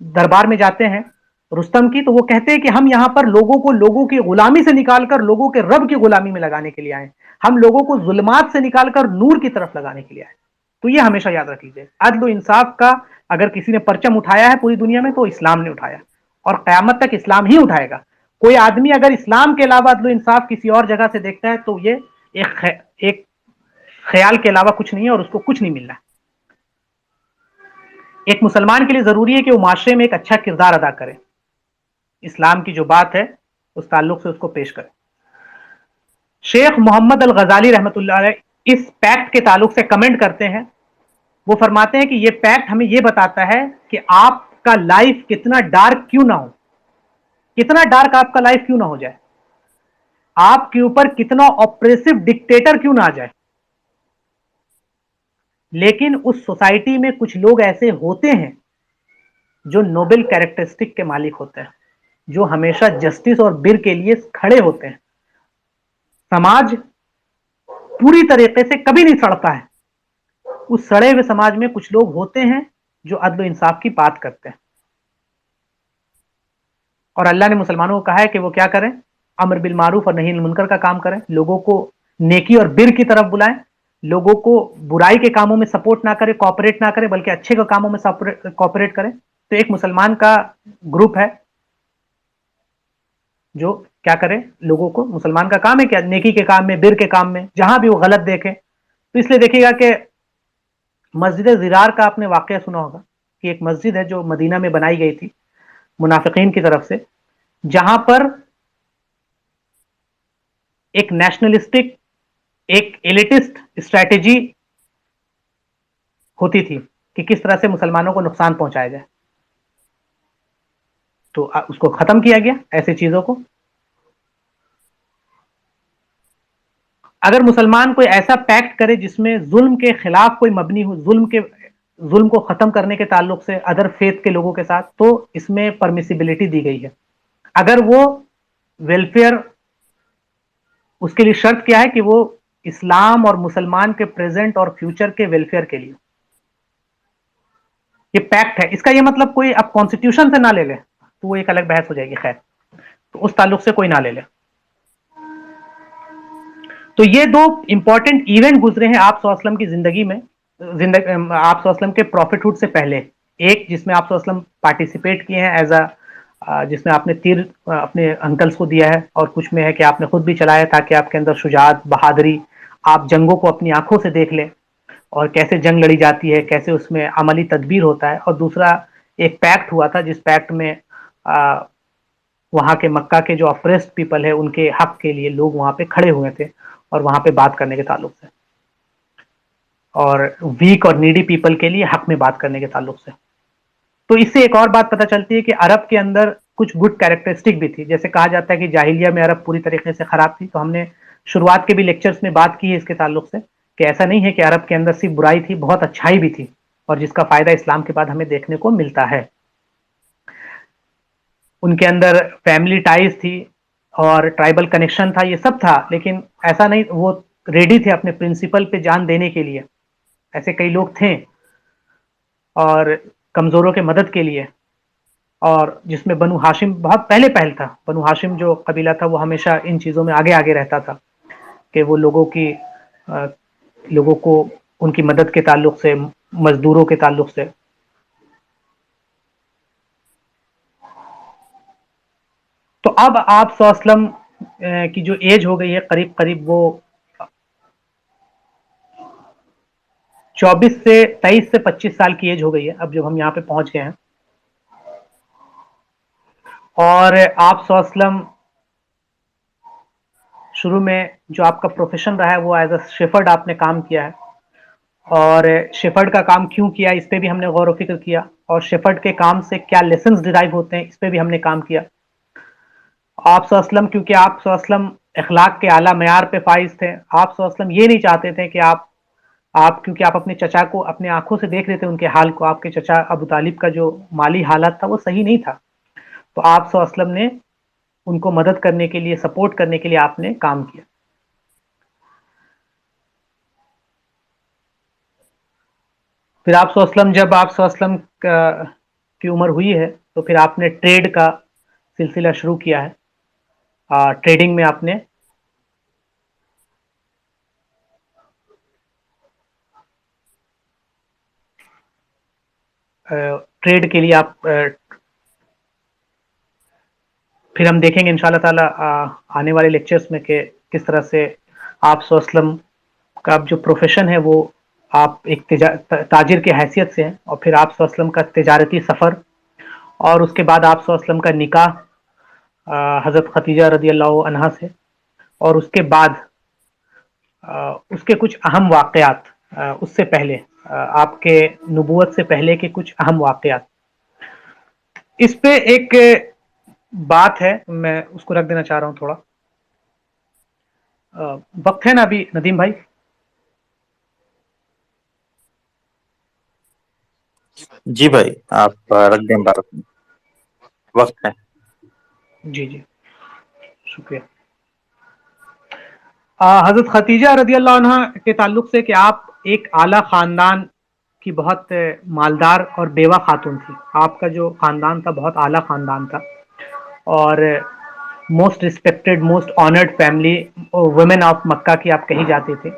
دربار میں جاتے ہیں رستم کی تو وہ کہتے ہیں کہ ہم یہاں پر لوگوں کو لوگوں کی غلامی سے نکال کر لوگوں کے رب کی غلامی میں لگانے کے لیے آئے، ہم لوگوں کو ظلمات سے نکال کر نور کی طرف لگانے کے لیے آئے. تو یہ ہمیشہ یاد رکھ لیجیے، عدل و انصاف کا اگر کسی نے پرچم اٹھایا ہے پوری دنیا میں تو اسلام نے اٹھایا، اور قیامت تک اسلام ہی اٹھائے گا. کوئی آدمی اگر اسلام کے علاوہ عدل و انصاف کسی اور جگہ سے دیکھتا ہے تو یہ ایک خیال کے علاوہ کچھ نہیں ہے اور اس کو کچھ نہیں ملنا. ایک مسلمان کے لیے ضروری ہے کہ وہ معاشرے میں ایک اچھا کردار ادا کرے، اسلام کی جو بات ہے اس تعلق سے اس کو پیش کرے. شیخ محمد الغزالی رحمۃ اللہ علیہ اس پیکٹ کے تعلق سے کمنٹ کرتے ہیں. وہ فرماتے ہیں کہ یہ پیکٹ ہمیں یہ بتاتا ہے کہ آپ کا لائف کتنا ڈارک کیوں نہ ہو, کتنا ڈارک آپ کا لائف کیوں نہ ہو جائے, آپ کے اوپر کتنا آپریسو ڈکٹیٹر کیوں نہ آ جائے, لیکن اس سوسائٹی میں کچھ لوگ ایسے ہوتے ہیں جو نوبل کیریکٹرسٹک کے مالک ہوتے ہیں, جو ہمیشہ جسٹس اور بر کے لیے کھڑے ہوتے ہیں. سماج پوری طریقے سے کبھی نہیں سڑتا ہے, اس سڑے ہوئے سماج میں کچھ لوگ ہوتے ہیں جو عدل و انصاف کی بات کرتے ہیں. اور اللہ نے مسلمانوں کو کہا ہے کہ وہ کیا کریں, امر بالمعروف اور نہی عن المنکر کا کام کریں, لوگوں کو نیکی اور بر کی طرف بلائیں, لوگوں کو برائی کے کاموں میں سپورٹ نہ کرے, کوآپریٹ نہ کرے, بلکہ اچھے کے کاموں میں کوآپریٹ کرے. تو ایک مسلمان کا گروپ ہے جو کیا کرے, لوگوں کو, مسلمان کا کام ہے کیا, نیکی کے کام میں, بر کے کام میں, جہاں بھی وہ غلط دیکھے. تو اس لیے دیکھیے گا کہ مسجد زرار کا آپ نے واقعہ سنا ہوگا کہ ایک مسجد ہے جو مدینہ میں بنائی گئی تھی منافقین کی طرف سے, جہاں پر ایک نیشنلسٹک, ایک ایلیٹسٹ اسٹریٹجی ہوتی تھی کہ کس طرح سے مسلمانوں کو نقصان پہنچایا جائے. تو اس کو ختم کیا گیا, ایسی چیزوں کو. اگر مسلمان کوئی ایسا پیکٹ کرے جس میں ظلم کے خلاف کوئی مبنی ہو, ظلم کو ختم کرنے کے تعلق سے ادر فیتھ کے لوگوں کے ساتھ, تو اس میں پرمیسیبلٹی دی گئی ہے. اگر وہ ویلفیئر, اس کے لیے شرط کیا ہے کہ وہ اسلام اور مسلمان کے پریزنٹ اور فیوچر کے ویلفیئر کے لیے. یہ پیکٹ ہے, اس کا یہ مطلب کوئی اب کانسٹیٹیوشن سے نہ لے لے تو وہ ایک الگ بحث ہو جائے گی, خیر, تو اس تعلق سے کوئی نہ لے لے. تو یہ دو امپورٹنٹ ایونٹ گزرے ہیں آپ صلی اللہ علیہ وسلم کی زندگی میں, آپ صلی اللہ علیہ وسلم کے پروفٹ ہوڈ سے پہلے. ایک جس میں آپ صلی اللہ علیہ وسلم پارٹیسپیٹ کیے ہیں ایز جس میں آپ نے تیر اپنے انکلس کو دیا ہے, اور کچھ میں ہے کہ آپ نے خود بھی چلایا تاکہ آپ کے اندر شجاعت, بہادری, آپ جنگوں کو اپنی آنکھوں سے دیکھ لیں اور کیسے جنگ لڑی جاتی ہے, کیسے اس میں عملی تدبیر ہوتا ہے. اور دوسرا ایک پیکٹ ہوا تھا جس پیکٹ میں وہاں کے مکہ کے جو اپریسڈ پیپل ہے ان کے حق کے لیے لوگ وہاں پہ کھڑے ہوئے تھے, اور وہاں پہ بات کرنے کے تعلق سے, اور ویک اور نیڈی پیپل کے لیے حق میں بات کرنے کے تعلق سے. تو اس سے ایک اور بات پتہ چلتی ہے کہ عرب کے اندر کچھ گڈ کیریکٹرسٹک بھی تھی. جیسے کہا جاتا ہے کہ جاہلیہ میں عرب پوری طریقے سے خراب تھی, تو ہم نے شروعات کے بھی لیکچرز میں بات کی ہے اس کے تعلق سے کہ ایسا نہیں ہے کہ عرب کے اندر صرف برائی تھی, بہت اچھائی بھی تھی, اور جس کا فائدہ اسلام کے بعد ہمیں دیکھنے کو ملتا ہے. ان کے اندر فیملی ٹائز تھی اور ٹرائبل کنیکشن تھا, یہ سب تھا, لیکن ایسا نہیں, وہ ریڈی تھے اپنے پرنسپل پہ جان دینے کے لیے. ایسے کئی لوگ تھے, اور کمزوروں کے مدد کے لیے, اور جس میں بنو ہاشم بہت پہلے پہل تھا. بنو ہاشم جو قبیلہ تھا وہ ہمیشہ ان چیزوں میں آگے آگے رہتا تھا کہ وہ لوگوں کو ان کی مدد کے تعلق سے, مزدوروں کے تعلق سے. تو اب آپ صلی اللہ علیہ وسلم کی جو ایج ہو گئی ہے قریب قریب وہ 23 سے 25 سال کی ایج ہو گئی ہے اب جب ہم یہاں پہ پہنچ گئے ہیں. اور آپ صلی اللہ علیہ وسلم شروع میں جو آپ کا پروفیشن رہا ہے وہ ایز اے شیفرڈ آپ نے کام کیا ہے, اور شیفرڈ کا کام کیوں کیا اس پہ بھی ہم نے غور و فکر کیا, اور شیفرڈ کے کام سے کیا لیسنز ڈرائیو ہوتے ہیں اس پہ بھی ہم نے کام کیا. آپ صلی اللہ علیہ وسلم, کیونکہ آپ صلی اللہ علیہ وسلم اخلاق کے اعلیٰ معیار پہ فائز تھے, آپ صلی اللہ علیہ وسلم یہ نہیں چاہتے تھے کہ کیونکہ آپ اپنے چچا کو اپنے آنکھوں سے دیکھ رہے تھے ان کے حال کو, آپ کے چچا ابو طالب کا جو مالی حالت تھا وہ صحیح نہیں تھا, تو آپ صلی اللہ علیہ وسلم نے ان کو مدد کرنے کے لیے, سپورٹ کرنے کے لیے آپ نے کام کیا. پھر آپ صلی اللہ علیہ وسلم, جب آپ صلی اللہ علیہ وسلم کی عمر ہوئی ہے تو پھر آپ نے ٹریڈ کا سلسلہ شروع کیا ہے. ٹریڈنگ میں آپ نے ٹریڈ کے لیے آپ پھر ہم دیکھیں گے ان شاء اللہ تعالی آنے والے لیکچرز میں کہ کس طرح سے آپ صلی اللہ علیہ وسلم کا جو پروفیشن ہے وہ آپ ایک تاجر کی حیثیت سے ہیں, اور پھر آپ صلی اللہ علیہ وسلم کا تجارتی سفر, اور اس کے بعد آپ صلی اللہ علیہ وسلم کا نکاح حضرت ختیجہ رضی اللہ عنہا سے, اور اس کے بعد اس کے کچھ اہم واقعات، اس سے پہلے، آپ کے نبوت سے پہلے کے کچھ اہم واقعات. اس پہ ایک بات ہے، میں اس کو رکھ دینا چاہ رہا ہوں تھوڑا. وقت ہے نا ابھی ندیم بھائی؟ جی بھائی، آپ رکھ دیں بات، وقت ہے. جی جی، شکریہ. حضرت ختیجہ رضی اللہ عنہ کے تعلق سے کہ آپ ایک اعلیٰ خاندان کی بہت مالدار اور بیوہ خاتون تھی. آپ کا جو خاندان تھا بہت اعلیٰ خاندان تھا، اور most respected, most honoured family, women of Mecca کی آپ کہی جاتے تھے.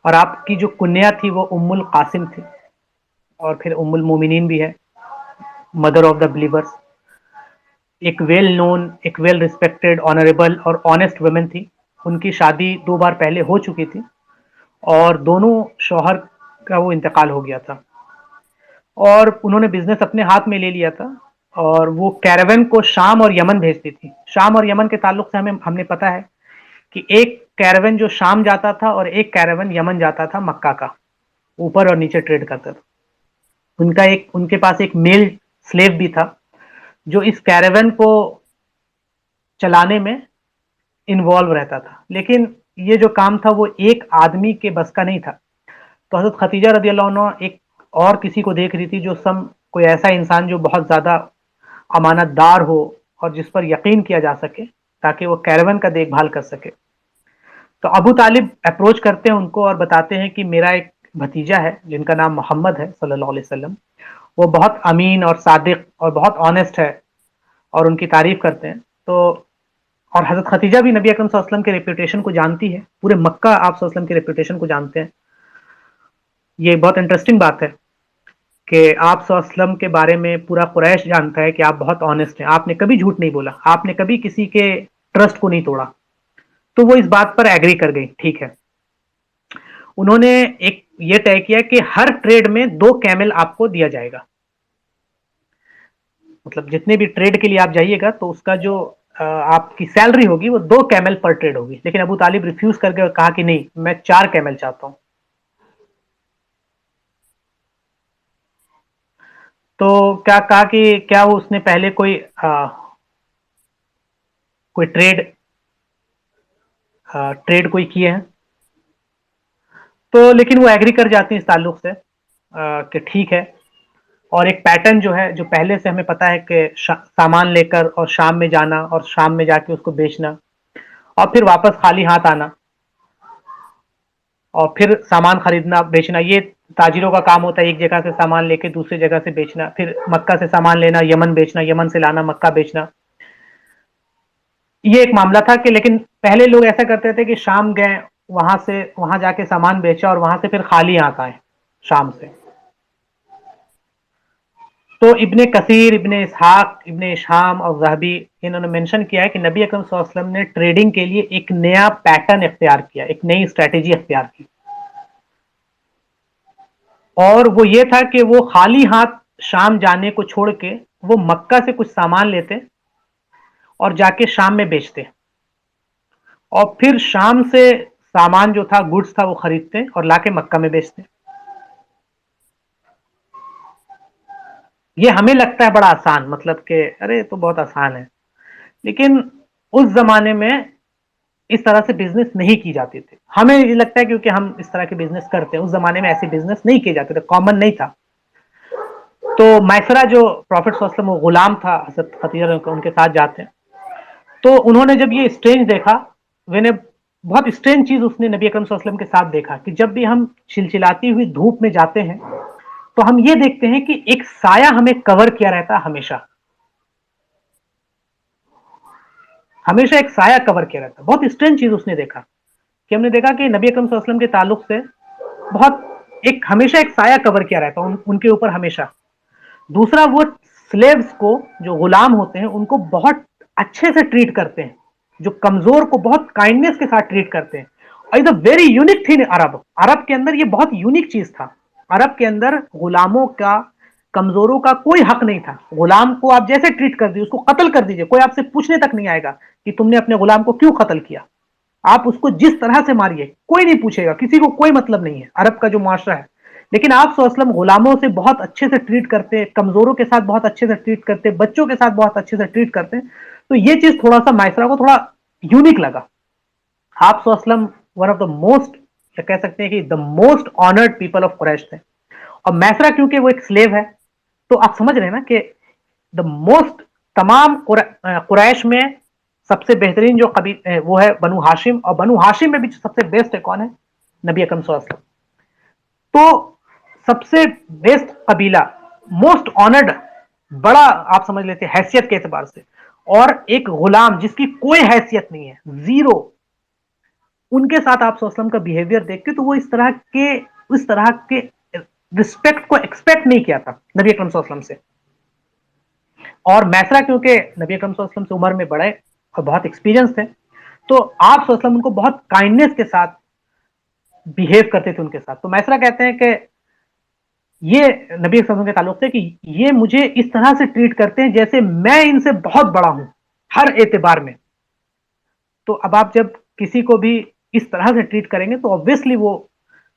اور آپ کی جو کنیا تھی وہ ام القاسم تھی، اور پھر ام المومنین بھی ہے، مدر آف دا بلیورس. ایک ویل نون، ایک ویل ریسپیکٹڈ، آنریبل اور آنےسٹ ویمن تھی. ان کی شادی 2 بار پہلے ہو چکی تھی، اور دونوں شوہر کا وہ انتقال ہو گیا تھا، اور انہوں نے بزنس اپنے ہاتھ میں لے لیا تھا، اور وہ کیراون کو شام اور یمن بھیجتی تھی. شام اور یمن کے تعلق سے ہم نے پتا ہے کہ ایک کیراون جو شام جاتا تھا اور ایک کیراون یمن جاتا تھا مکہ کا، اوپر اور نیچے ٹریڈ کرتا تھا. ان کے پاس ایک میل سلیو بھی تھا جو اس کیراون کو چلانے میں انوالو رہتا تھا. لیکن یہ جو کام تھا وہ ایک آدمی کے بس کا نہیں تھا. تو حضرت ختیجہ رضی اللہ عنہ ایک اور کسی کو دیکھ رہی تھی، جو کوئی ایسا انسان جو بہت زیادہ امانت دار ہو اور جس پر یقین کیا جا سکے، تاکہ وہ کیراون کا دیکھ بھال کر سکے. تو ابو طالب اپروچ کرتے ہیں ان کو اور بتاتے ہیں کہ میرا ایک بھتیجا ہے جن کا نام محمد ہے صلی اللہ علیہ وسلم، وہ بہت امین اور صادق اور بہت آنےسٹ ہے، اور ان کی تعریف کرتے ہیں. تو اور حضرت ختیجہ بھی نبی اکرم صلی اللہ علیہ وسلم کے ریپوٹیشن کو جانتی ہے، پورے مکہ آپ صلی اللہ علیہ وسلم کے ریپوٹیشن کو جانتے ہیں. یہ بہت انٹرسٹنگ بات ہے کہ آپ صلی اللہ علیہ وسلم کے بارے میں پورا قریش جانتا ہے کہ آپ بہت آنےسٹ ہیں، آپ نے کبھی جھوٹ نہیں بولا، آپ نے کبھی کسی کے ٹرسٹ کو نہیں توڑا. تو وہ اس بات پر ایگری کر گئی. ٹھیک ہے، انہوں نے ایک یہ طے کیا کہ ہر ٹریڈ میں 2 کیمل آپ کو دیا جائے گا. مطلب جتنے بھی ٹریڈ کے لیے آپ جائیے گا تو اس کا جو آپ کی سیلری ہوگی وہ 2 کیمل پر ٹریڈ ہوگی. لیکن ابو طالب ریفیوز کر کے اور کہا کہ نہیں، میں 4 کیمل چاہتا ہوں. تو کیا کہا کہ کیا وہ اس نے پہلے کوئی ٹریڈ کوئی کیے ہیں؟ تو لیکن وہ ایگری کر جاتی ہیں اس تعلق سے کہ ٹھیک ہے. اور ایک پیٹرن جو ہے، جو پہلے سے ہمیں پتا ہے کہ سامان لے کر اور شام میں جانا اور شام میں جا کے اس کو بیچنا، اور پھر واپس خالی ہاتھ آنا، اور پھر سامان خریدنا بیچنا. یہ تاجروں کا کام ہوتا ہے، ایک جگہ سے سامان لے کے دوسری جگہ سے بیچنا، پھر مکہ سے سامان لینا یمن بیچنا، یمن سے لانا مکہ بیچنا. یہ ایک معاملہ تھا کہ لیکن پہلے لوگ ایسا کرتے تھے کہ شام گئے، وہاں جا کے سامان بیچا اور وہاں سے پھر خالی ہاتھ آئے شام سے. تو ابن کثیر، ابن اسحاق، ابن اشام اور ذہبی، انہوں نے مینشن کیا ہے کہ نبی اکرم صلی اللہ علیہ وسلم نے ٹریڈنگ کے لیے ایک نیا پیٹرن اختیار کیا، ایک نئی اسٹریٹجی اختیار کی. اور وہ یہ تھا کہ وہ خالی ہاتھ شام جانے کو چھوڑ کے وہ مکہ سے کچھ سامان لیتے اور جا کے شام میں بیچتے، اور پھر شام سے سامان جو تھا، گڈس تھا، وہ خریدتے اور لا کے مکہ میں بیچتے. یہ ہمیں لگتا ہے بڑا آسان، مطلب کہ ارے تو بہت آسان ہے، لیکن اس زمانے میں اس طرح سے بزنس نہیں کی جاتی تھی. ہمیں یہ لگتا ہے کیونکہ ہم اس طرح کے بزنس کرتے ہیں، اس زمانے میں ایسے بزنس نہیں کیے جاتے تھے، کامن نہیں تھا. تو میسرہ جو پروفٹ صلی اللہ علیہ وسلم، وہ غلام تھا حضرت ختیجہ ان کے ساتھ جاتے ہیں. تو انہوں نے جب یہ اسٹرینج دیکھا، بہت اسٹرینج چیز اس نے نبی اکرم صلی اللہ علیہ وسلم کے ساتھ دیکھا کہ جب بھی ہم چلچلاتی ہوئی دھوپ میں جاتے ہیں تو ہم یہ دیکھتے ہیں کہ ایک سایہ ہمیں کور کیا رہتا ہے، ہمیشہ ایک سایہ کور کیا رہتا ہے. بہت اسٹرینج چیز اس نے دیکھا کہ ہم نے دیکھا کہ نبی اکرم صلی اللہ علیہ وسلم کے تعلق سے بہت ہمیشہ ایک سایہ کور کیا رہتا ہے ان کے اوپر ہمیشہ. دوسرا، وہ سلیوز کو، جو غلام ہوتے ہیں، ان کو بہت اچھے سے ٹریٹ کرتے ہیں، جو کمزور کو بہت کائنڈنس کے ساتھ ٹریٹ کرتے ہیں. اور ویری یونک تھی عرب کے اندر، یہ بہت یونک چیز تھا. عرب کے اندر غلاموں کا، کمزوروں کا کوئی حق نہیں تھا. غلام کو آپ جیسے ٹریٹ کر دیجیے، اس کو قتل کر دیجیے، کوئی آپ سے پوچھنے تک نہیں آئے گا کہ تم نے اپنے غلام کو کیوں قتل کیا. آپ اس کو جس طرح سے ماریے کوئی نہیں پوچھے گا, کسی کو کوئی مطلب نہیں ہے, عرب کا جو معاشرہ ہے. لیکن آپ صلی اللہ علیہ وسلم غلاموں سے بہت اچھے سے ٹریٹ کرتے, کمزوروں کے ساتھ بہت اچھے سے ٹریٹ کرتے, بچوں کے ساتھ بہت اچھے سے ٹریٹ کرتے. تو یہ چیز تھوڑا سا مائسرا کو تھوڑا یونیک لگا. آپ صلی اللہ علیہ وسلم ون آف دا موسٹ, کہہ سکتے ہیں کہ the most honoured people of Quraysh تھے. اور میسرا کیونکہ وہ ایک سلیو ہے, تو آپ سمجھ رہے ہیں نا کہ دا موسٹ, تمام قریش میں سب سے بہترین جو قبیل وہ ہے بنو ہاشم, اور بنو ہاشم میں بھی سب سے بیسٹ ہے کون ہے؟ نبی اکرم صلی اللہ علیہ وسلم. تو سب سے بیسٹ قبیلہ, موسٹ آنرڈ, بڑا آپ سمجھ لیتے حیثیت کے اعتبار سے, اور ایک غلام جس کی کوئی حیثیت نہیں ہے, زیرو, ان کے ساتھ آپ صلی اللہ علیہ وسلم کا بیہیویئر دیکھ کے تو وہ اس طرح کے رسپیکٹ کو ایکسپیکٹ نہیں کیا تھا نبی اکرم صلی اللہ علیہ وسلم سے. اور میسرا کیونکہ نبی اکرم صلی اللہ علیہ وسلم سے عمر میں بڑے اور بہت ایکسپیرینس تھے, تو آپ صلی اللہ علیہ وسلم ان کو بہت کائنڈنیس کے ساتھ بہیو کرتے تھے ان کے ساتھ. تو میسرا کہتے ہیں کہ یہ نبی صلی اللہ علیہ وسلم کے تعلق سے کہ یہ مجھے اس طرح سے ٹریٹ کرتے ہیں جیسے میں ان سے بہت بڑا ہوں ہر اعتبار میں. تو اب آپ جب کسی کو بھی اس طرح سے ٹریٹ کریں گے تو obviously وہ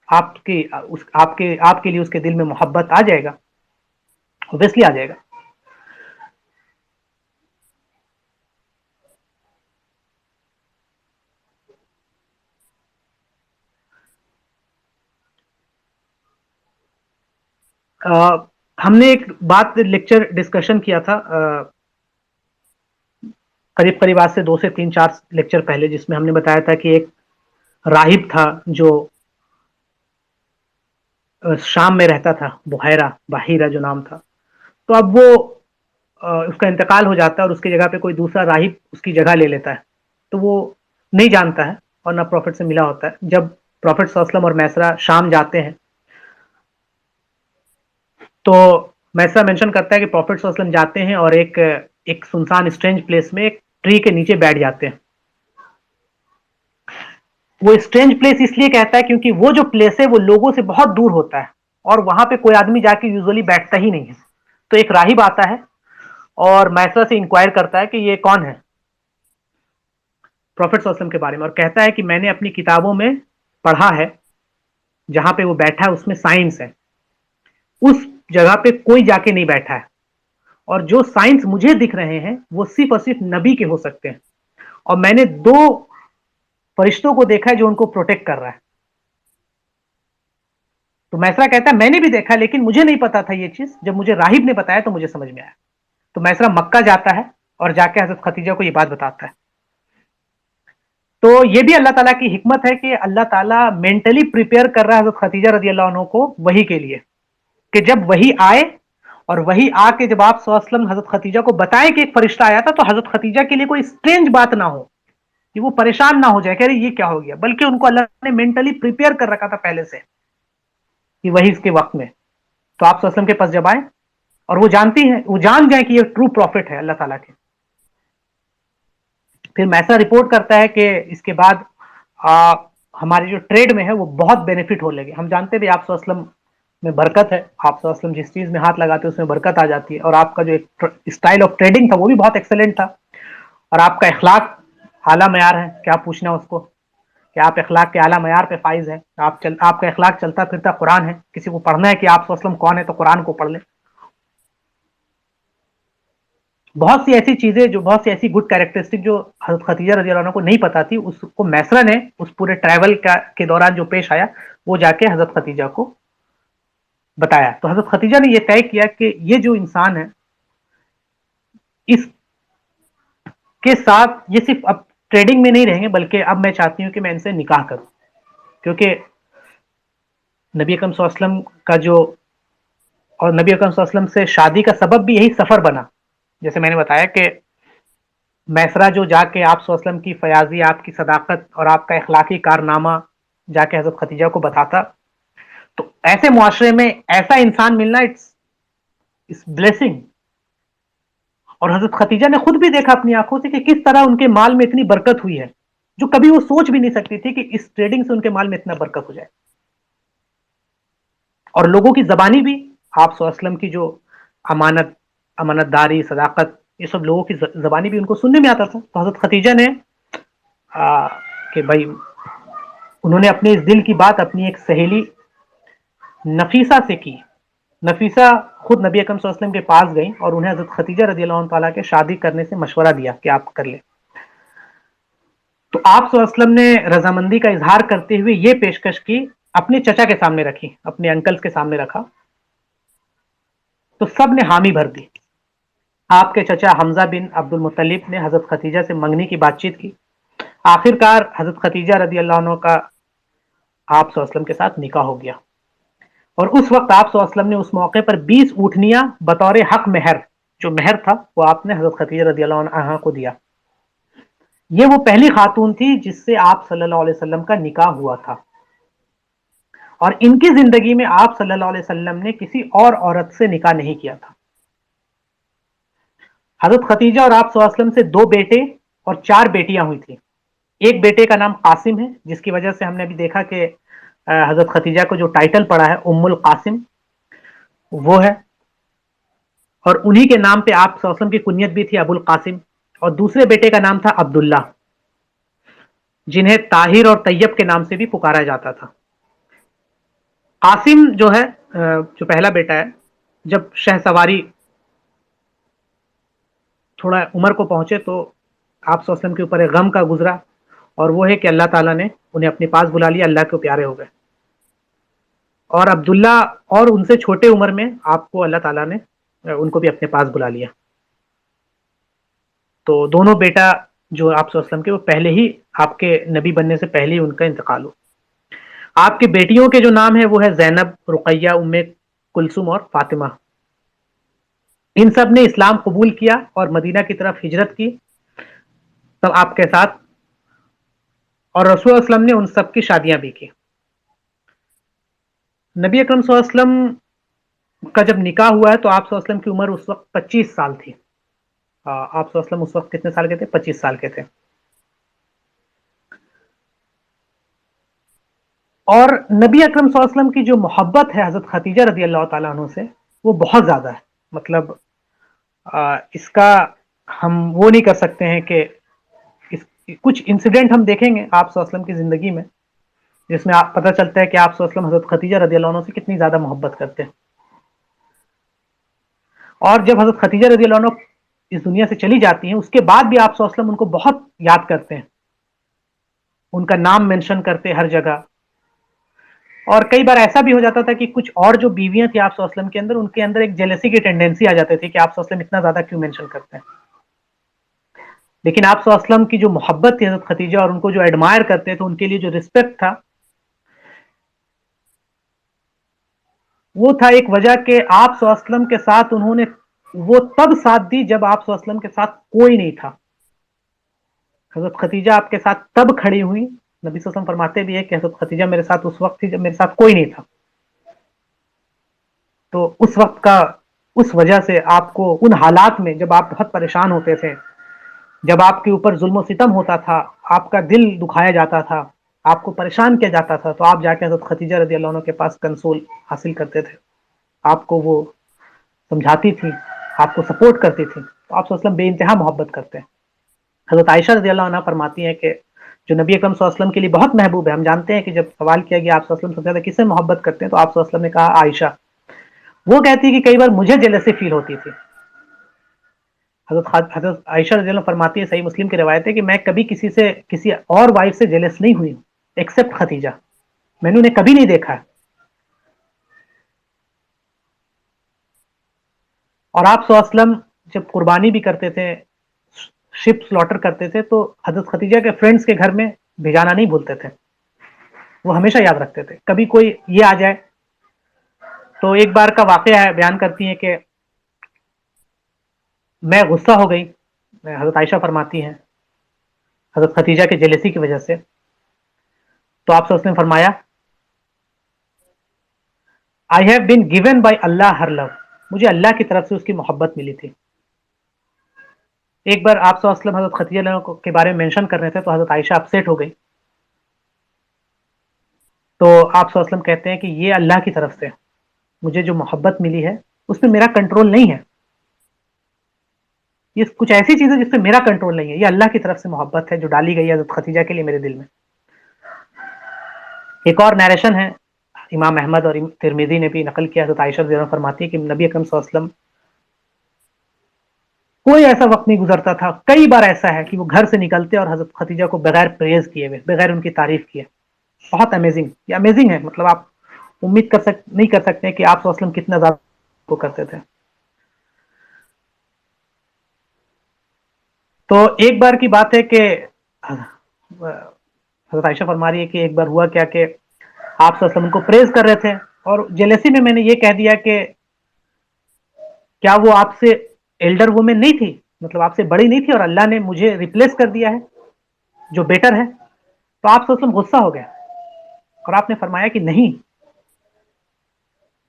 آپ کے لیے اس کے دل میں محبت آ جائے گا, obviously آ جائے گا. ہم نے ایک بات لیکچر ڈسکشن کیا تھا قریب قریب آج سے 2 سے 3 4 لیکچر پہلے, جس میں ہم نے بتایا تھا کہ ایک راہب تھا جو شام میں رہتا تھا, باہیرہ جو نام تھا. تو اب وہ اس کا انتقال ہو جاتا ہے اور اس کی جگہ پہ کوئی دوسرا راہب اس کی جگہ لے لیتا ہے. تو وہ نہیں جانتا ہے اور نہ پروفٹ سے ملا ہوتا ہے. جب پروفٹ صلی اللہ علیہ وسلم اور میسرا شام جاتے ہیں تو میسرا مینشن کرتا ہے کہ پروفٹ صلی اللہ علیہ وسلم جاتے ہیں اور ایک سنسان اسٹرینج پلیس میں ایک ٹری کے نیچے بیٹھ جاتے ہیں. وہ اسٹرینج پلیس اس لیے کہتا ہے کیونکہ وہ جو پلیس ہے وہ لوگوں سے بہت دور ہوتا ہے اور وہاں پہ کوئی آدمی جا کے یوزلی بیٹھتا ہی نہیں ہے. تو ایک راہب آتا ہے اور میسرا سے انکوائر کرتا ہے کہ یہ کون ہے پروفٹ صلی اللہ علیہ وسلم کے بارے میں, اور کہتا ہے کہ میں نے اپنی کتابوں میں پڑھا ہے جہاں پہ وہ بیٹھا ہے اس میں سائنس ہے, اس جگہ پہ کوئی جا کے نہیں بیٹھا ہے, اور جو سائنس مجھے دکھ رہے ہیں وہ صرف اور صرف نبی کے ہو سکتے ہیں. اور میں نے 2 فرشتوں کو دیکھا ہے جو ان کو پروٹیکٹ کر رہا ہے. تو میسرا کہتا ہے میں نے بھی دیکھا لیکن مجھے نہیں پتا تھا یہ چیز, جب مجھے راہب نے بتایا تو مجھے سمجھ میں آیا. تو میسرا مکہ جاتا ہے اور جا کے حضرت خدیجہ کو یہ بات بتاتا ہے. تو یہ بھی اللہ تعالیٰ کی حکمت ہے کہ اللہ تعالیٰ مینٹلی پریپیئر کر رہا ہے حضرت خدیجہ رضی اللہ عنہ کو وحی کے لیے, کہ جب وحی آئے اور وہی آ کے جب آپ صلی اللہ علیہ وسلم حضرت خدیجہ کو بتائیں کہ ایک فرشتہ آیا تھا تو حضرت خدیجہ کے لیے کوئی اسٹرینج بات نہ ہو, کہ وہ پریشان نہ ہو جائے کہ ارے یہ کیا ہو گیا, بلکہ ان کو اللہ نے مینٹلی پریپیئر کر رکھا تھا پہلے سے کہ وہی اس کے وقت میں. تو آپ صلی اللہ علیہ وسلم کے پاس جب آئے اور وہ جانتی ہیں, وہ جان گئے کہ یہ ٹرو پروفٹ ہے اللہ تعالیٰ کے. پھر میسا رپورٹ کرتا ہے کہ اس کے بعد ہماری جو ٹریڈ میں ہے وہ بہت بینیفٹ ہو لگے. ہم جانتے بھی آپ صلی اللہ علیہ وسلم میں برکت ہے, آپ صلی اللہ علیہ وسلم جس چیز میں ہاتھ لگاتے ہیں اس میں برکت آ جاتی ہے, اور آپ کا جو ایک اسٹائل آف ٹریڈنگ تھا وہ بھی بہت ایکسلنٹ تھا, اور آپ کا اخلاق اعلیٰ معیار ہے, کیا پوچھنا اس کو کہ آپ اخلاق کے اعلیٰ معیار پہ فائز ہیں. آپ کا اخلاق چلتا پھرتا قرآن ہے, کسی کو پڑھنا ہے کہ آپ صلی اللہ علیہ وسلم کون ہے تو قرآن کو پڑھ لیں. بہت سی ایسی چیزیں جو بہت سی ایسی گڈ کیریکٹرسٹک جو حضرت خدیجہ رضی اللہ عنہ کو نہیں پتا تھی, اس کو میسرا نے اس پورے ٹریول کے دوران جو پیش آیا وہ جا کے حضرت خدیجہ کو بتایا. تو حضرت خدیجہ نے یہ طے کیا کہ یہ جو انسان ہے اس کے ساتھ یہ صرف اب ٹریڈنگ میں نہیں رہیں گے, بلکہ اب میں چاہتی ہوں کہ میں ان سے نکاح کروں, کیونکہ نبی اکرم صلی اللہ علیہ وسلم کا جو, اور نبی اکرم صلی اللہ علیہ وسلم سے شادی کا سبب بھی یہی سفر بنا. جیسے میں نے بتایا کہ میسرا جو جا کے آپ صلی اللہ علیہ وسلم کی فیاضی, آپ کی صداقت اور آپ کا اخلاقی کارنامہ جا کے حضرت خدیجہ کو بتاتا, تو ایسے معاشرے میں ایسا انسان ملنا اٹس بلیسنگ. اور حضرت خدیجہ نے خود بھی دیکھا اپنی آنکھوں سے کہ کس طرح ان کے مال میں اتنی برکت ہوئی ہے, جو کبھی وہ سوچ بھی نہیں سکتی تھی کہ اس ٹریڈنگ سے ان کے مال میں اتنا برکت ہو جائے. اور لوگوں کی زبانی بھی آپ صلی اللہ علیہ وسلم کی جو امانت داری, صداقت, یہ سب لوگوں کی زبانی بھی ان کو سننے میں آتا تھا. تو حضرت خدیجہ نے کہ بھائی انہوں نے اپنے اس دل کی بات اپنی ایک سہیلی نفیسہ سے کی. نفیسہ خود نبی اکرم صلی اللہ علیہ وسلم کے پاس گئیں اور انہیں حضرت خدیجہ رضی اللہ عنہ تعالیٰ کے شادی کرنے سے مشورہ دیا کہ آپ کر لیں. تو آپ صلی اللہ علیہ وسلم نے رضامندی کا اظہار کرتے ہوئے یہ پیشکش کی، اپنے چچا کے سامنے رکھی، اپنے انکلز کے سامنے رکھا، تو سب نے حامی بھر دی. آپ کے چچا حمزہ بن عبد المطلب نے حضرت خدیجہ سے منگنی کی بات چیت کی. آخر کار حضرت خدیجہ رضی اللہ عنہ کا آپ صلی اللہ علیہ وسلم کے ساتھ نکاح ہو گیا. اور اس وقت آپ صلی اللہ علیہ وسلم نے اس موقع پر 20 اونٹنیاں بطور حق مہر، جو مہر تھا وہ آپ نے حضرت خدیجہ رضی اللہ عنہ کو دیا. یہ وہ پہلی خاتون تھی جس سے آپ صلی اللہ علیہ وسلم کا نکاح ہوا تھا، اور ان کی زندگی میں آپ صلی اللہ علیہ وسلم نے کسی اور عورت سے نکاح نہیں کیا تھا. حضرت خدیجہ اور آپ صلی اللہ علیہ وسلم سے 2 بیٹے اور 4 بیٹیاں ہوئی تھیں. ایک بیٹے کا نام قاسم ہے، جس کی وجہ سے ہم نے ابھی دیکھا کہ حضرت خدیجہ کو جو ٹائٹل پڑا ہے ام القاسم وہ ہے، اور انہی کے نام پہ آپ صلی اللہ علیہ وسلم کی کنیت بھی تھی ابو القاسم. اور دوسرے بیٹے کا نام تھا عبداللہ، جنہیں طاہر اور طیب کے نام سے بھی پکارا جاتا تھا. قاسم جو ہے جو پہلا بیٹا ہے، جب شہ سواری تھوڑا عمر کو پہنچے تو آپ صلی اللہ علیہ وسلم کے اوپر ایک غم کا گزرا، اور وہ ہے کہ اللہ تعالیٰ نے انہیں اپنے پاس بلا لیا، اللہ کے پیارے ہو گئے. اور عبداللہ اور ان سے چھوٹے عمر میں آپ کو اللہ تعالیٰ نے ان کو بھی اپنے پاس بلا لیا. تو دونوں بیٹا جو آپ صلی اللہ علیہ وسلم کے، وہ پہلے ہی آپ کے نبی بننے سے پہلے ہی ان کا انتقال ہو. آپ کے بیٹیوں کے جو نام ہے وہ ہے زینب، رقیہ، ام کلثوم اور فاطمہ. ان سب نے اسلام قبول کیا اور مدینہ کی طرف ہجرت کی سب آپ کے ساتھ، اور رسول اللہ علیہ وسلم نے ان سب کی شادیاں بھی کی. نبی اکرم صلی اللہ علیہ وسلم کا جب نکاح ہوا ہے تو آپ صلی اللہ علیہ وسلم کی عمر اس وقت 25 سال تھی. آپ صلی اللہ علیہ وسلم اس وقت کتنے سال کے تھے؟ 25 سال کے تھے. اور نبی اکرم صلی اللہ علیہ وسلم کی جو محبت ہے حضرت خدیجہ رضی اللہ تعالیٰ عنہ سے، وہ بہت زیادہ ہے. مطلب اس کا ہم وہ نہیں کر سکتے ہیں کہ کچھ انسیڈنٹ ہم دیکھیں گے آپ صلی اللہ علیہ وسلم کی زندگی میں، جس میں آپ پتہ چلتا ہے کہ آپ صلی اللہ علیہ وسلم حضرت خدیجہ رضی اللہ عنہ سے کتنی زیادہ محبت کرتے ہیں. اور جب حضرت خدیجہ رضی اللہ عنہ اس دنیا سے چلی جاتی ہیں، اس کے بعد بھی آپ صلی اللہ علیہ وسلم ان کو بہت یاد کرتے ہیں، ان کا نام مینشن کرتے ہیں ہر جگہ. اور کئی بار ایسا بھی ہو جاتا تھا کہ کچھ اور جو بیویاں تھیں آپ صلی اللہ علیہ وسلم کے اندر، ان کے اندر ایک جیلسی کی ٹینڈنسی آ جاتی تھی کہ آپ صلی اللہ علیہ وسلم اتنا زیادہ کیوں مینشن کرتے ہیں. لیکن آپ صلی اللہ علیہ وسلم کی جو محبت تھی حضرت خدیجہ، اور ان کو جو ایڈمائر کرتے تھے، ان کے لیے جو رسپیکٹ تھا، وہ تھا ایک وجہ کہ آپ صلی اللہ علیہ وسلم کے ساتھ انہوں نے وہ تب ساتھ دی جب آپ صلی اللہ علیہ وسلم کے ساتھ کوئی نہیں تھا. حضرت خدیجہ آپ کے ساتھ تب کھڑی ہوئی. نبی صلی اللہ علیہ وسلم فرماتے بھی ہے کہ حضرت خدیجہ میرے ساتھ اس وقت تھی جب میرے ساتھ کوئی نہیں تھا. تو اس وقت کا، اس وجہ سے آپ کو ان حالات میں جب آپ بہت پریشان ہوتے تھے، جب آپ کے اوپر ظلم و ستم ہوتا تھا، آپ کا دل دکھایا جاتا تھا، آپ کو پریشان کیا جاتا تھا، تو آپ جا کے حضرت خدیجہ رضی اللہ عنہ کے پاس کنسول حاصل کرتے تھے. آپ کو وہ سمجھاتی تھی، آپ کو سپورٹ کرتی تھی. تو آپ صلی اللہ علیہ وسلم بے انتہا محبت کرتے ہیں. حضرت عائشہ رضی اللہ عنہ فرماتی ہیں کہ جو نبی اکرم صلی اللہ علیہ وسلم کے لیے بہت محبوب ہے. ہم جانتے ہیں کہ جب سوال کیا گیا آپ صلی اللہ علیہ وسلم سب سے زیادہ کس سے محبت کرتے ہیں، تو آپ صلی اللہ علیہ وسلم نے کہا عائشہ. وہ کہتی ہے کہ کئی بار مجھے جیلسی فیل ہوتی تھی. حضرت عائشہ رضی اللہ فرماتی ہے، صحیح مسلم کی روایت ہے، کہ میں کبھی کسی اور وائف سے جیلس نہیں ہوئی ایکسپٹ خدیجہ. میں نے انہیں کبھی نہیں دیکھا. اور آپ صلی اللہ علیہ وسلم جب قربانی بھی کرتے تھے، شپ سلاٹر کرتے تھے، تو حضرت خدیجہ کے فرینڈز کے گھر میں بھیجانا نہیں بھولتے تھے. وہ ہمیشہ یاد رکھتے تھے. کبھی کوئی یہ آ جائے تو ایک بار کا واقعہ ہے، بیان کرتی ہیں کہ میں غصہ ہو گئی. حضرت عائشہ فرماتی ہیں حضرت خدیجہ کے جیلسی کی وجہ سے. تو آپ صلی اللہ علیہ وسلم نے فرمایا I have been given by Allah her love. مجھے اللہ کی طرف سے اس کی محبت ملی تھی. ایک بار آپ صلی اللہ علیہ وسلم حضرت خدیجہ کے بارے میں مینشن کر رہے تھے تو حضرت عائشہ اپسیٹ ہو گئی. تو آپ صلی اللہ علیہ وسلم کہتے ہیں کہ یہ اللہ کی طرف سے مجھے جو محبت ملی ہے اس میں میرا کنٹرول نہیں ہے. یہ کچھ ایسی چیز ہے جس پہ میرا کنٹرول نہیں ہے. یہ اللہ کی طرف سے محبت ہے جو ڈالی گئی ہے حضرت خدیجہ کے لیے میرے دل میں. ایک اور نیریشن ہے، امام احمد اور ترمذی نے بھی نقل کیا، حضرت عائشہ رضی اللہ عنہا فرماتی ہے کہ نبی اکرم صلی اللہ علیہ وسلم کوئی ایسا وقت نہیں گزرتا تھا، کئی بار ایسا ہے کہ وہ گھر سے نکلتے اور حضرت خدیجہ کو بغیر پریز کیے ہوئے، بغیر ان کی تعریف کیے. بہت امیزنگ، یہ امیزنگ ہے. مطلب آپ امید نہیں کر سکتے کہ آپ صلی اللہ علیہ وسلم کتنا زیادہ کو کرتے تھے. تو ایک بار کی بات ہے کہ حضرت عائشہ فرما رہی ہے کہ ایک بار ہوا کیا کہ آپ صلی اللہ علیہ وسلم کو پریز کر رہے تھے، اور جیلسی میں نے یہ کہہ دیا کہ کیا وہ آپ سے ایلڈر وومن نہیں تھی، مطلب آپ سے بڑی نہیں تھی، اور اللہ نے مجھے ریپلیس کر دیا ہے جو بیٹر ہے. تو آپ صلی اللہ علیہ وسلم غصہ ہو گیا اور آپ نے فرمایا کہ نہیں،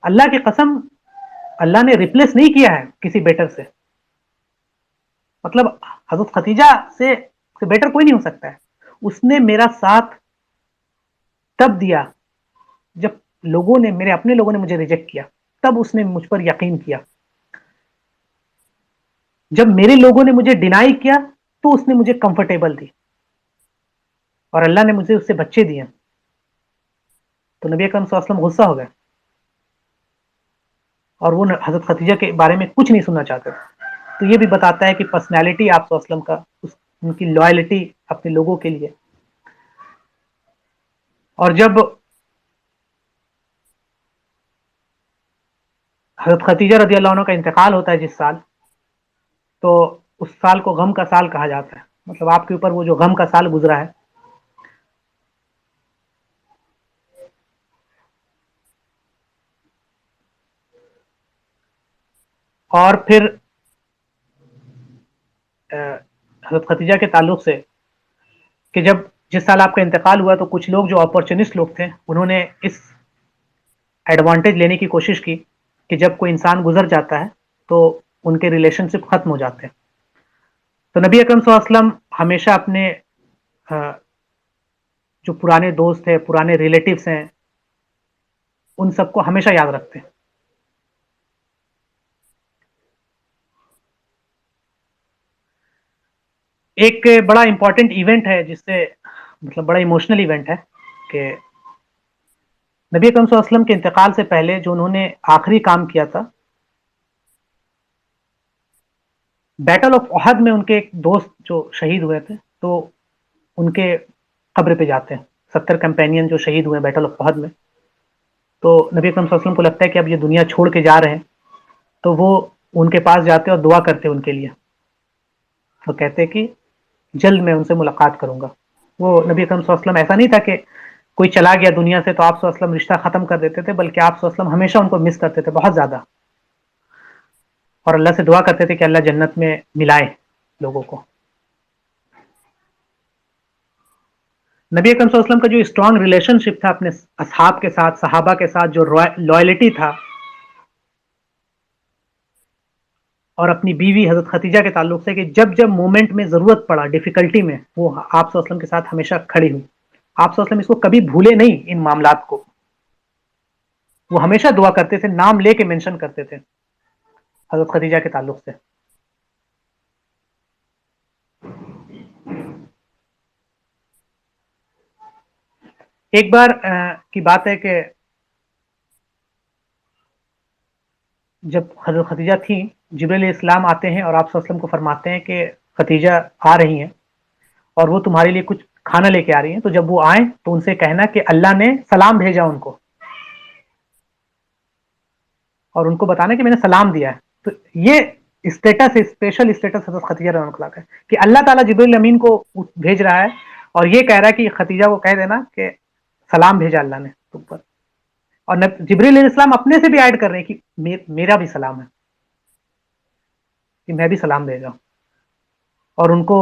اللہ کی قسم، اللہ نے ریپلیس نہیں کیا ہے کسی بیٹر سے. مطلب حضرت خدیجہ سے بیٹر کوئی نہیں ہو سکتا ہے. اس نے میرا ساتھ تب دیا جب میرے اپنے لوگوں نے مجھے ریجیکٹ کیا، تب اس نے مجھ پر یقین کیا. جب میرے لوگوں نے مجھے ڈینائی کیا تو اس نے مجھے کمفرٹیبل دی، اور اللہ نے مجھے اس سے بچے دیے. تو نبی اکرم صلی اللہ علیہ وسلم غصہ ہو گئے اور وہ حضرت خدیجہ کے بارے میں کچھ نہیں سننا چاہتے تھے. تو یہ بھی بتاتا ہے کہ پرسنالٹی آپ صلی اللہ علیہ وسلم کا، ان کی لائلٹی اپنے لوگوں کے لیے. اور جب حضرت خدیجہ رضی اللہ عنہ کا انتقال ہوتا ہے جس سال، تو اس سال کو غم کا سال کہا جاتا ہے. مطلب آپ کے اوپر وہ جو غم کا سال گزرا ہے. اور پھر حضرت خدیجہ کے تعلق سے کہ جس سال آپ کا انتقال ہوا تو کچھ لوگ جو اپورچونسٹ لوگ تھے، انہوں نے اس ایڈوانٹیج لینے کی کوشش کی کہ جب کوئی انسان گزر جاتا ہے تو ان کے ریلیشن شپ ختم ہو جاتے ہیں. تو نبی اکرم صلی اللہ علیہ وسلم ہمیشہ اپنے جو پرانے دوست ہیں، پرانے ریلیٹیوز ہیں، ان سب کو ہمیشہ یاد رکھتے ہیں. ایک بڑا امپورٹنٹ ایونٹ ہے جس سے مطلب بڑا ایموشنل ایونٹ ہے کہ نبی اکرم صلی اللہ علیہ وسلم کے انتقال سے پہلے جو انہوں نے آخری کام کیا تھا، بیٹل آف احد میں ان کے ایک دوست جو شہید ہوئے تھے، تو ان کے قبر پہ جاتے ہیں. 70 کمپینین جو شہید ہوئے بیٹل آف احد میں، تو نبی اکرم صلی اللہ علیہ وسلم کو لگتا ہے کہ اب یہ دنیا چھوڑ کے جا رہے ہیں، تو وہ ان کے پاس جاتے اور دعا کرتے ان کے لیے. وہ کہتے کہ جلد میں ان سے ملاقات کروں گا. وہ نبی اکرم صلی اللہ علیہ وسلم ایسا نہیں تھا کہ کوئی چلا گیا دنیا سے تو آپ صلی اللہ علیہ وسلم رشتہ ختم کر دیتے تھے، بلکہ آپ صلی اللہ علیہ وسلم ہمیشہ ان کو مس کرتے تھے بہت زیادہ، اور اللہ سے دعا کرتے تھے کہ اللہ جنت میں ملائے لوگوں کو. نبی اکرم صلی اللہ علیہ وسلم کا جو اسٹرانگ ریلیشن شپ تھا اپنے اصحاب کے ساتھ، صحابہ کے ساتھ، جو لائلٹی تھا، اور اپنی بیوی حضرت خدیجہ کے تعلق سے کہ جب جب مومنٹ میں ضرورت پڑا، ڈیفیکلٹی میں، وہ آپ صلی اللہ علیہ وسلم کے ساتھ ہمیشہ کھڑی ہوئی. آپ صلی اللہ علیہ وسلم اس کو کبھی بھولے نہیں، ان معاملات کو. وہ ہمیشہ دعا کرتے تھے، نام لے کے مینشن کرتے تھے حضرت خدیجہ کے تعلق سے. ایک بار کی بات ہے کہ جب حضرت خدیجہ تھیں، جبریل علیہ السلام آتے ہیں اور آپ صلی اللہ علیہ وسلم کو فرماتے ہیں کہ خدیجہ آ رہی ہیں اور وہ تمہارے لیے کچھ کھانا لے کے آ رہی ہیں، تو جب وہ آئیں تو ان سے کہنا کہ اللہ نے سلام بھیجا ان کو، اور ان کو بتانا کہ میں نے سلام دیا ہے. تو یہ اسٹیٹس، اسپیشل اسٹیٹس حضرت خدیجہ رضی اللہ عنہا کا ہے کہ اللہ تعالیٰ جبریل امین کو بھیج رہا ہے اور یہ کہہ رہا ہے کہ خدیجہ کو کہہ دینا کہ سلام بھیجا اللہ نے تم پر. اور جبریل علیہ السلام اپنے سے بھی ایڈ کر رہے ہیں کہ میرا بھی سلام ہے، کہ میں بھی سلام بھیجا ہوں، اور ان کو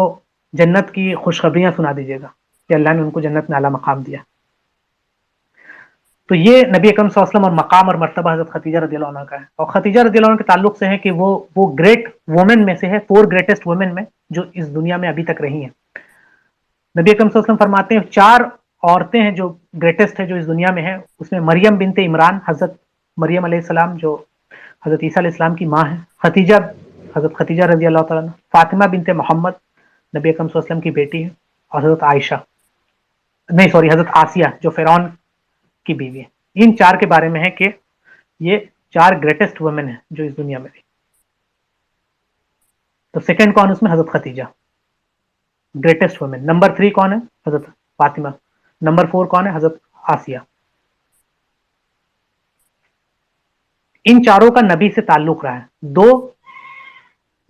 جنت کی خوشخبریاں سنا دیجیے گا کہ اللہ نے ان کو جنت میں اعلیٰ مقام دیا. تو یہ نبی اکرم صلی اللہ علیہ وسلم اور مقام اور مرتبہ حضرت خدیجہ رضی اللہ عنہ کا ہے. اور خدیجہ رضی اللہ عنہ کے تعلق سے ہے کہ وہ گریٹ وومن میں سے ہے، 4 گریٹسٹ وومن میں جو اس دنیا میں ابھی تک رہی ہیں. نبی اکرم صلی اللہ علیہ وسلم فرماتے ہیں 4 عورتیں ہیں جو گریٹسٹ ہے جو اس دنیا میں ہے. اس میں مریم بنت عمران، حضرت مریم علیہ السلام جو حضرت عیسیٰ علیہ السلام کی ماں ہے، حضرت خدیجہ رضی اللہ تعالیٰ عنہ، فاطمہ بنت محمد نبی اکرم صلی اللہ علیہ وسلم کی بیٹی ہے، اور حضرت عائشہ، نہیں سوری، حضرت آسیہ جو فرعون کی بیوی ہے۔ ان 4 کے بارے میں ہے کہ یہ 4 گریٹسٹ وومن ہیں جو اس دنیا میں تھی۔ تو سیکنڈ کون اس میں؟ حضرت ختیجہ، گریٹسٹ وومن۔ نمبر 3 کون ہے؟ حضرت فاطمہ۔ نمبر 4 کون ہے؟ حضرت آسیہ۔ ان چاروں کا نبی سے تعلق رہا ہے۔ 2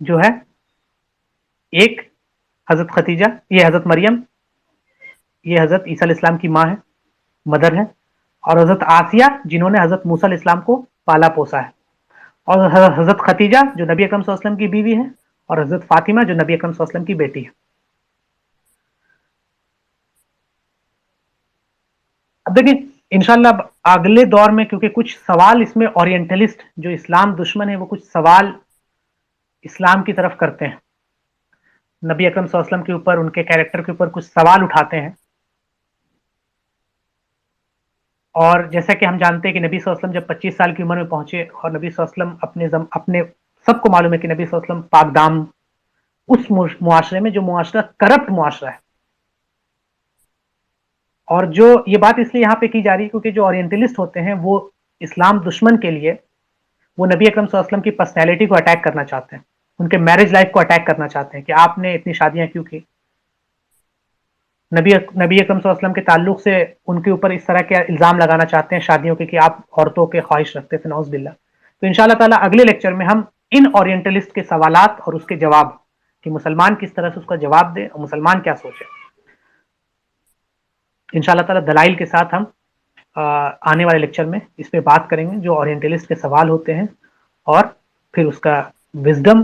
جو ہے، ایک حضرت ختیجہ، یہ حضرت مریم، یہ حضرت عیسیٰ علیہ السلام کی ماں ہے، مدر ہے، اور حضرت آسیہ جنہوں نے حضرت موسیٰ علیہ السلام کو پالا پوسا ہے، اور حضرت ختیجہ جو نبی اکرم صلی اللہ علیہ وسلم کی بیوی ہے، اور حضرت فاطمہ جو نبی اکرم صلی اللہ علیہ وسلم کی بیٹی ہے۔ اب دیکھیں انشاءاللہ اگلے دور میں، کیونکہ کچھ سوال اس میں اورینٹلسٹ جو اسلام دشمن ہے وہ کچھ سوال اسلام کی طرف کرتے ہیں، نبی اکرم صلی اللہ علیہ وسلم کے اوپر، ان کے کیریکٹر کے اوپر کچھ سوال اٹھاتے ہیں، اور جیسا کہ ہم جانتے ہیں کہ نبی صلی اللہ علیہ وسلم جب 25 سال کی عمر میں پہنچے، اور نبی صلی اللہ علیہ وسلم اپنے سب کو معلوم ہے کہ نبی صلی اللہ علیہ وسلم پاک دام اس معاشرے میں جو معاشرہ کرپٹ معاشرہ ہے، اور جو یہ بات اس لیے یہاں پہ کی جا رہی ہے کیونکہ جو اورینٹلسٹ ہوتے ہیں وہ اسلام دشمن کے لیے وہ نبی اکرم صلی اللہ علیہ وسلم کی پرسنالٹی کو اٹیک کرنا چاہتے ہیں، ان کے میرج لائف کو اٹیک کرنا چاہتے ہیں کہ آپ نے اتنی شادیاں کیوں کی، نبی اکرم صلی اللہ علیہ وسلم کے تعلق سے ان کے اوپر اس طرح کے الزام لگانا چاہتے ہیں شادیوں کے کہ آپ عورتوں کے خواہش رکھتے تھے، نعوذ باللہ۔ تو انشاءاللہ تعالیٰ اگلے لیکچر میں ہم ان اورینٹلسٹ کے سوالات اور اس کے جواب، کہ مسلمان کس طرح سے اس کا جواب دے اور مسلمان کیا سوچے، انشاءاللہ تعالیٰ دلائل کے ساتھ ہم آنے والے لیکچر میں اس پہ بات کریں گے، جو اورینٹلسٹ کے سوال ہوتے ہیں، اور پھر اس کا وزڈم،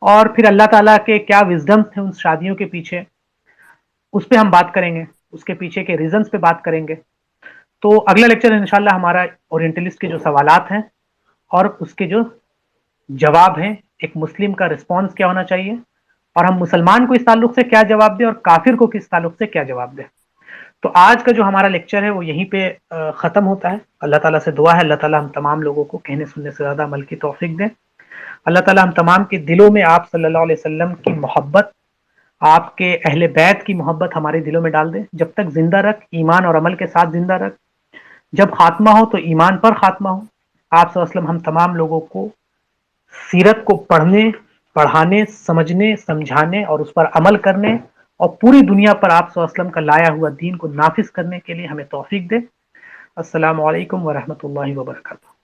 اور پھر اللہ تعالیٰ کے کیا وزڈم تھے ان شادیوں کے پیچھے، اس پہ ہم بات کریں گے، اس کے پیچھے کے ریزنز پہ بات کریں گے۔ تو اگلا لیکچر انشاءاللہ ہمارا اورینٹلسٹ کے جو سوالات ہیں اور اس کے جو جواب ہیں، ایک مسلم کا رسپانس کیا ہونا چاہیے، اور ہم مسلمان کو اس تعلق سے کیا جواب دیں اور کافر کو کس تعلق سے کیا جواب دیں۔ تو آج کا جو ہمارا لیکچر ہے وہ یہیں پہ ختم ہوتا ہے۔ اللہ تعالیٰ سے دعا ہے اللہ تعالیٰ ہم تمام لوگوں کو کہنے سننے سے زیادہ عمل کی توفیق دیں۔ اللہ تعالیٰ ہم تمام کے دلوں میں آپ صلی اللہ علیہ وسلم کی محبت، آپ کے اہل بیت کی محبت ہمارے دلوں میں ڈال دے۔ جب تک زندہ رکھ، ایمان اور عمل کے ساتھ زندہ رکھ، جب خاتمہ ہو تو ایمان پر خاتمہ ہو۔ آپ صلی اللہ علیہ وسلم ہم تمام لوگوں کو سیرت کو پڑھنے، پڑھانے، سمجھنے، سمجھانے اور اس پر عمل کرنے، اور پوری دنیا پر آپ صلی اللہ علیہ وسلم کا لایا ہوا دین کو نافذ کرنے کے لیے ہمیں توفیق دے۔ السلام علیکم ورحمۃ اللہ وبرکاتہ۔